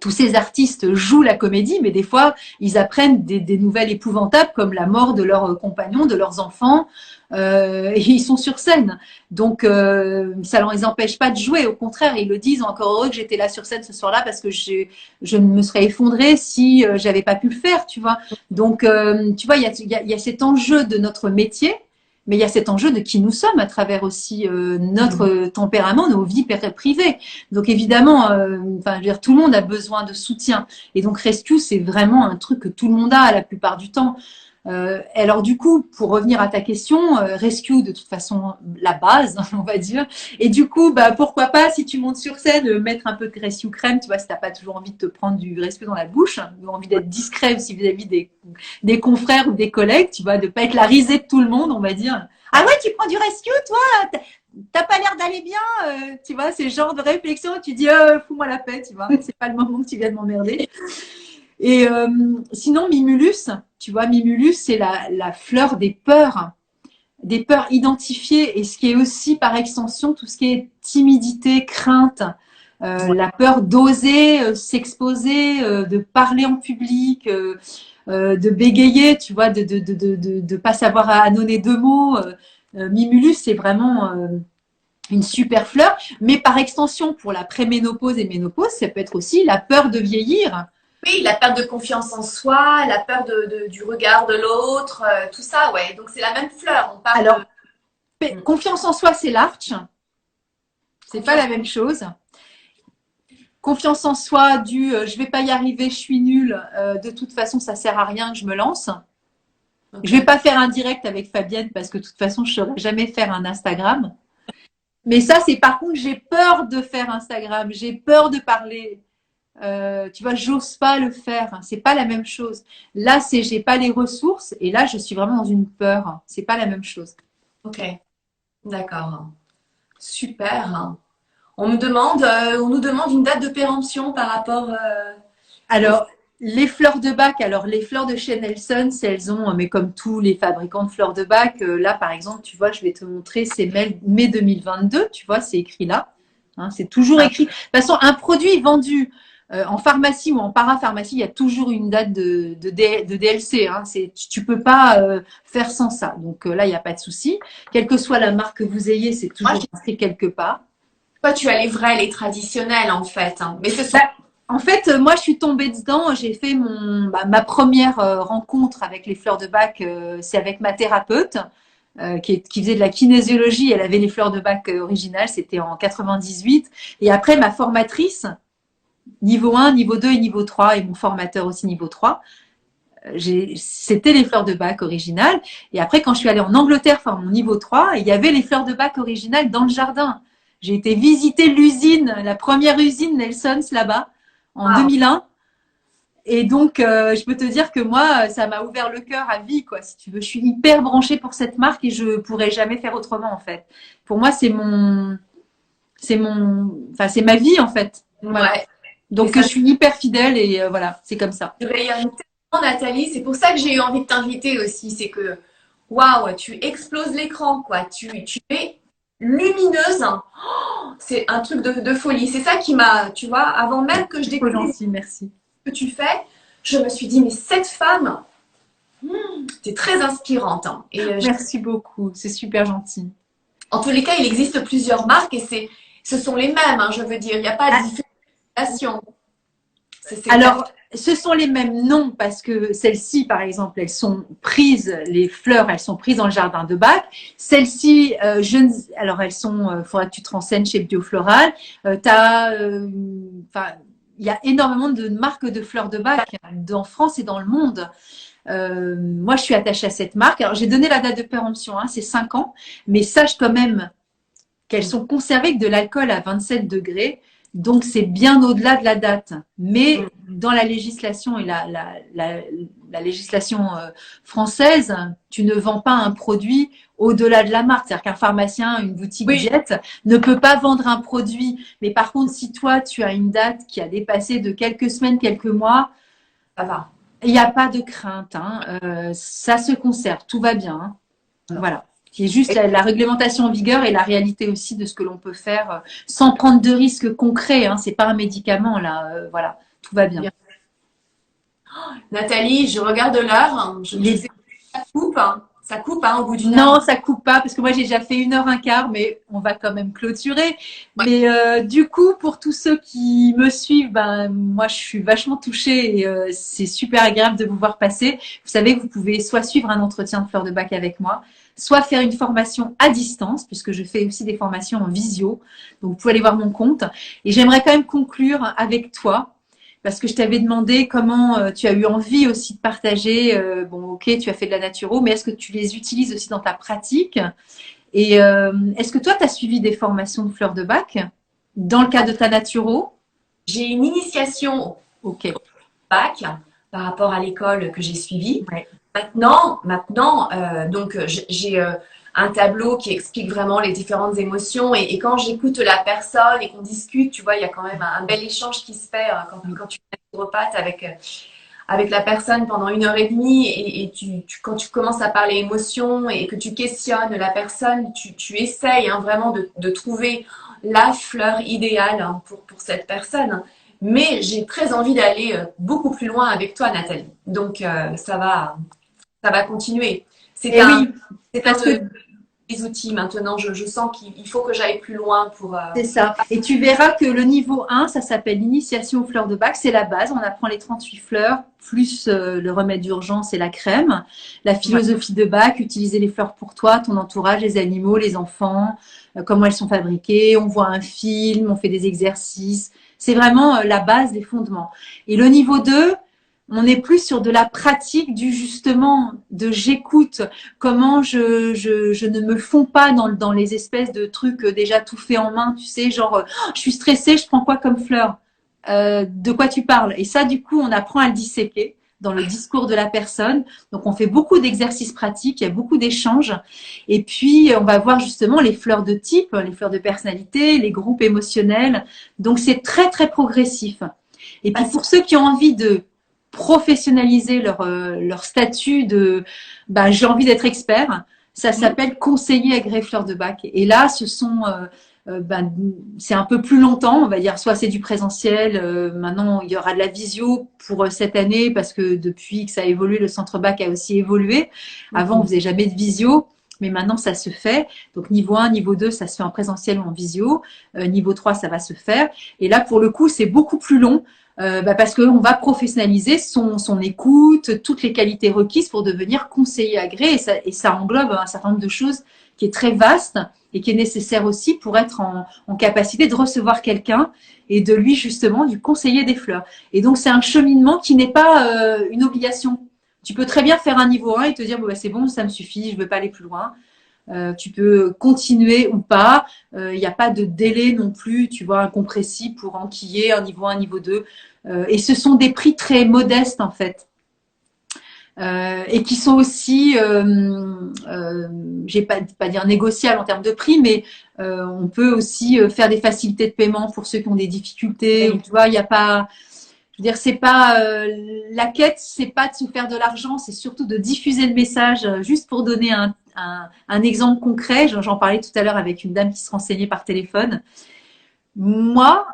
tous ces artistes jouent la comédie, mais des fois, ils apprennent des nouvelles épouvantables comme la mort de leurs compagnons, de leurs enfants, et ils sont sur scène. Donc, ça ne les empêche pas de jouer. Au contraire, ils le disent, encore heureux que j'étais là sur scène ce soir-là parce que je me serais effondrée si j'avais pas pu le faire, tu vois. Donc, tu vois, il y a cet enjeu de notre métier. Mais il y a cet enjeu de qui nous sommes à travers aussi notre tempérament, nos vies privées. Donc évidemment, enfin, je veux dire, tout le monde a besoin de soutien. Et donc Rescue, c'est vraiment un truc que tout le monde a la plupart du temps. Alors du coup, pour revenir à ta question, Rescue, de toute façon, la base, on va dire. Et du coup, pourquoi pas, si tu montes sur scène, mettre un peu de Rescue crème, tu vois, si t'as pas toujours envie de te prendre du Rescue dans la bouche, ou envie d'être discret aussi vis-à-vis des confrères ou des collègues, tu vois, de pas être la risée de tout le monde, on va dire. Ah ouais, tu prends du Rescue, toi? T'as pas l'air d'aller bien, tu vois, c'est le genre de réflexion, tu dis, fous-moi la paix, tu vois, c'est pas le moment que tu viennes m'emmerder. Et sinon, Mimulus, tu vois, Mimulus, c'est la fleur des peurs identifiées, et ce qui est aussi par extension tout ce qui est timidité, crainte, la peur d'oser s'exposer, de parler en public, de bégayer, tu vois, de pas savoir annoncer deux mots. Mimulus, c'est vraiment une super fleur, mais par extension, pour la préménopause et ménopause, ça peut être aussi la peur de vieillir. Oui, la perte de confiance en soi, la peur du regard de l'autre, tout ça, ouais. Donc c'est la même fleur. On parle Alors, confiance en soi, c'est l'arch. C'est pas la même chose. Confiance en soi, je vais pas y arriver, je suis nulle. De toute façon, ça sert à rien que je me lance. Okay. Je vais pas faire un direct avec Fabienne parce que de toute façon, je saurais jamais faire un Instagram. Mais ça, c'est par contre, j'ai peur de faire Instagram. J'ai peur de parler. Tu vois, j'ose pas le faire. C'est pas la même chose. Là, j'ai pas les ressources et là, je suis vraiment dans une peur. C'est pas la même chose. Ok, d'accord. Super. On nous demande une date de péremption par rapport. Alors, les fleurs de bac, alors les fleurs de chez Nelson, elles ont, mais comme tous les fabricants de fleurs de bac, là par exemple, tu vois, je vais te montrer, c'est mai 2022, tu vois, c'est écrit là. Hein, c'est toujours écrit. De toute façon, un produit vendu en pharmacie ou en parapharmacie, il y a toujours une date de DLC. Hein, tu peux pas faire sans ça. Donc là, il n'y a pas de souci. Quelle que soit la marque que vous ayez, c'est toujours inscrit quelque part. Toi, tu as les vrais, les traditionnels en fait. Hein. Mais ce sont En fait, moi, je suis tombée dedans. J'ai fait ma première rencontre avec les fleurs de bac, c'est avec ma thérapeute qui faisait de la kinésiologie. Elle avait les fleurs de bac originales, c'était en 98. Et après, ma formatrice, niveau 1, niveau 2 et niveau 3, et mon formateur aussi niveau 3, c'était les fleurs de bac originales. Et après, quand je suis allée en Angleterre faire mon niveau 3, il y avait les fleurs de bac originales dans le jardin. J'ai été visiter l'usine, la première usine Nelson's là-bas, en Wow. 2001. Et donc, je peux te dire que moi, ça m'a ouvert le cœur à vie, quoi, si tu veux. Je suis hyper branchée pour cette marque et je pourrais jamais faire autrement, en fait. Pour moi, enfin, c'est ma vie, en fait. Voilà. Ouais. Donc, Ça, je suis hyper fidèle et voilà, c'est comme ça. tu rayonnes tellement, Nathalie. C'est pour ça que j'ai eu envie de t'inviter aussi. C'est que, waouh, tu exploses l'écran, quoi. Tu es lumineuse, hein. Oh, c'est un truc de folie. C'est ça qui m'a, tu vois, avant même que je C'est trop découvre gentil, merci. ce que tu fais, je me suis dit, mais cette femme, c'est très inspirante, hein. Et Merci beaucoup, c'est super gentil. en tous les cas, il existe plusieurs marques et ce sont les mêmes, hein, je veux dire. Il n'y a pas de différenciation. Alors, ce sont les mêmes noms parce que celles-ci, par exemple, elles sont prises, les fleurs, elles sont prises dans le jardin de bac. Celles-ci, alors elles sont, faudra que tu te renseignes chez Biofloral. Enfin, il y a énormément de marques de fleurs de bac en France et dans le monde. Moi, je suis attachée à cette marque. Alors, j'ai donné la date de péremption, hein, c'est 5 ans, mais sache quand même qu'elles sont conservées avec de l'alcool à 27 degrés. Donc, c'est bien au-delà de la date. Mais dans la législation et la législation française, tu ne vends pas un produit au-delà de la marque. C'est-à-dire qu'un pharmacien, une boutique Oui, diète ne peut pas vendre un produit. Mais par contre, si toi, tu as une date qui a dépassé de quelques semaines, quelques mois, ça va. il n'y a pas de crainte. Hein. Ça se conserve. Tout va bien. Hein. Voilà. Qui est juste la réglementation en vigueur et la réalité aussi de ce que l'on peut faire sans prendre de risques concrets. Hein. C'est pas un médicament là. Voilà, tout va bien. Nathalie, je regarde l'heure, hein. Je sais que ça coupe hein, au bout d'une heure. Non, ça coupe pas parce que moi j'ai déjà fait 1h15, mais on va quand même clôturer. Ouais. Mais du coup, pour tous ceux qui me suivent, ben moi je suis vachement touchée et c'est super agréable de vous voir passer. Vous savez que vous pouvez soit suivre un entretien de fleurs de bac avec moi, soit faire une formation à distance, puisque je fais aussi des formations en visio. Donc vous pouvez aller voir mon compte. Et j'aimerais quand même conclure avec toi. Parce que je t'avais demandé comment tu as eu envie aussi de partager. Bon, ok, tu as fait de la naturo, mais est-ce que tu les utilises aussi dans ta pratique? Et est-ce que toi, tu as suivi des formations de fleurs de bac dans le cadre de ta naturo? J'ai une initiation au Ok. bac par rapport à l'école que j'ai suivie. Ouais. Maintenant, donc j'ai un tableau qui explique vraiment les différentes émotions et quand j'écoute la personne et qu'on discute, tu vois, il y a quand même un bel échange qui se fait quand tu fais un naturopathe avec la personne pendant 1h30 et quand tu commences à parler émotions et que tu questionnes la personne, tu essayes hein, vraiment de trouver la fleur idéale hein, pour cette personne. Mais j'ai très envie d'aller beaucoup plus loin avec toi, Nathalie. Donc, ça va continuer. C'est Et oui, c'est un parce que des outils maintenant. Je sens qu'il faut que j'aille plus loin pour. c'est ça. Et tu verras que le niveau 1, ça s'appelle l'initiation aux fleurs de bac. C'est la base. On apprend les 38 fleurs, plus le remède d'urgence et la crème. La philosophie de bac, utiliser les fleurs pour toi, ton entourage, les animaux, les enfants, comment elles sont fabriquées. On voit un film, on fait des exercices. C'est vraiment la base, les fondements. Et le niveau 2, on est plus sur de la pratique du justement, de j'écoute, comment je ne me fonds pas dans les espèces de trucs déjà tout fait en main, tu sais, genre oh, je suis stressée, je prends quoi comme fleur de quoi tu parles? Et ça, du coup, on apprend à le disséquer dans le discours de la personne. Donc, on fait beaucoup d'exercices pratiques, il y a beaucoup d'échanges. Et puis, on va voir justement les fleurs de type, les fleurs de personnalité, les groupes émotionnels. Donc, c'est très, très progressif. Et puis, pour ceux qui ont envie de professionnaliser leur statut de bah, j'ai envie d'être expert, ça s'appelle conseiller agréé fleur de bac. Et là, ce sont ben, c'est un peu plus longtemps, on va dire, soit c'est du présentiel, maintenant il y aura de la visio pour cette année parce que depuis que ça a évolué, le centre bac a aussi évolué. Avant, on faisait jamais de visio. Mais maintenant, ça se fait. Donc, niveau 1, niveau 2, ça se fait en présentiel ou en visio. Niveau 3, ça va se faire. Et là, pour le coup, c'est beaucoup plus long parce qu'on va professionnaliser son écoute, toutes les qualités requises pour devenir conseiller agréé. Et ça englobe un certain nombre de choses qui est très vaste et qui est nécessaire aussi pour être en capacité de recevoir quelqu'un et de lui, justement, du conseiller des fleurs. Et donc, c'est un cheminement qui n'est pas une obligation. Tu peux très bien faire un niveau 1 et te dire, bon, bah, c'est bon, ça me suffit, je ne veux pas aller plus loin. Tu peux continuer ou pas. Il n'y a pas de délai non plus, tu vois, incompressible pour enquiller un niveau 1, niveau 2. Et ce sont des prix très modestes, en fait. Et qui sont aussi, j'ai pas dire négociables en termes de prix, mais on peut aussi faire des facilités de paiement pour ceux qui ont des difficultés. Tu vois, il n'y a pas, je veux dire, c'est pas la quête, c'est pas de se faire de l'argent, c'est surtout de diffuser le message. Juste pour donner un exemple concret, j'en parlais tout à l'heure avec une dame qui se renseignait par téléphone. Moi,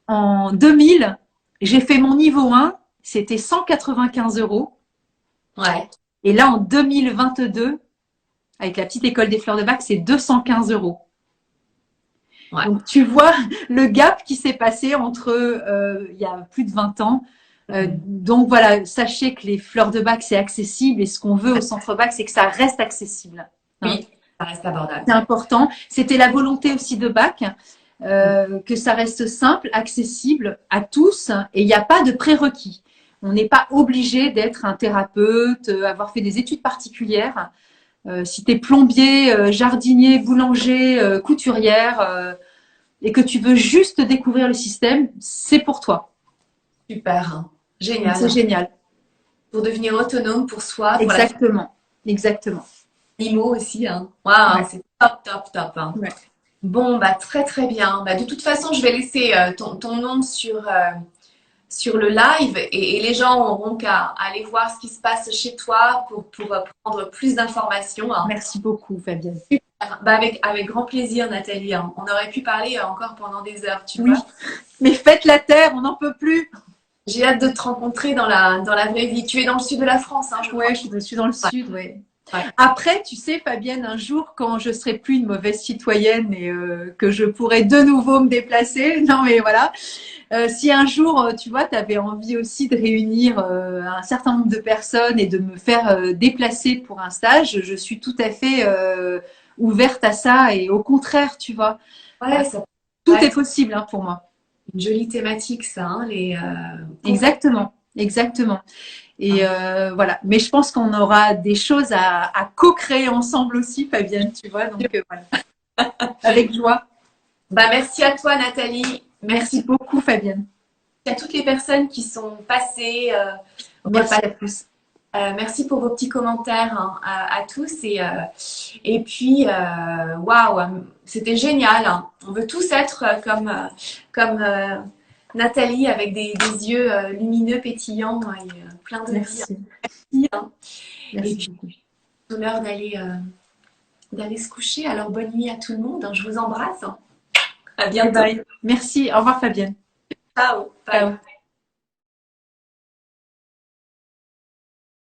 en 2000, j'ai fait mon niveau 1, c'était 195 €. Ouais. Et là, en 2022, avec la petite école des fleurs de bac, c'est 215 €. Ouais. Donc, tu vois le gap qui s'est passé entre il y a plus de 20 ans. Donc, voilà, sachez que les fleurs de bac, c'est accessible. Et ce qu'on veut au centre bac, c'est que ça reste accessible. Hein. Oui, ça reste abordable. C'est important. C'était la volonté aussi de bac, que ça reste simple, accessible à tous. Et il n'y a pas de prérequis. On n'est pas obligé d'être un thérapeute, avoir fait des études particulières. Si tu es plombier, jardinier, boulanger, couturière, et que tu veux juste découvrir le système, c'est pour toi. Super. Génial. C'est génial. Pour devenir autonome pour soi, pour Exactement. Exactement. les animaux aussi. Hein. Waouh, Ouais. c'est top, top, top. Hein. Ouais. Bon, bah, très, très bien. Bah, de toute façon, je vais laisser ton nom sur le live et les gens auront qu'à aller voir ce qui se passe chez toi pour prendre plus d'informations. Hein. Merci beaucoup, Fabienne. Bah, avec grand plaisir, Nathalie. Hein. On aurait pu parler encore pendant des heures, tu Oui. vois. Mais faites la terre, on n'en peut plus. J'ai hâte de te rencontrer dans la vraie vie. Tu es dans le sud de la France, hein, je crois. Ouais, je suis dans le sud, ouais. Ouais. Après, tu sais, Fabienne, un jour, quand je serai plus une mauvaise citoyenne et que je pourrai de nouveau me déplacer, non mais voilà, si un jour, tu vois, tu avais envie aussi de réunir un certain nombre de personnes et de me faire déplacer pour un stage, je suis tout à fait ouverte à ça et au contraire, tu vois, Ouais, ça tout peut est être possible pour moi. une jolie thématique, ça. Hein, Exactement, exactement. Et voilà. Mais je pense qu'on aura des choses à co-créer ensemble aussi, Fabienne, tu vois. Donc voilà. Avec joie. Bah, merci à toi, Nathalie. Merci beaucoup, Fabienne. À toutes les personnes qui sont passées. Merci à tous. Merci pour vos petits commentaires hein, à tous. Et puis, waouh, c'était génial. Hein. On veut tous être comme Nathalie avec des yeux lumineux, pétillants et plein de vie. Merci. Hein. Merci Et puis, beaucoup. c'est l'heure d'aller se coucher. Alors, bonne nuit à tout le monde. Hein. Je vous embrasse. Hein. À bientôt. Bye. Merci. Au revoir, Fabienne. Ciao. Bye. Ciao.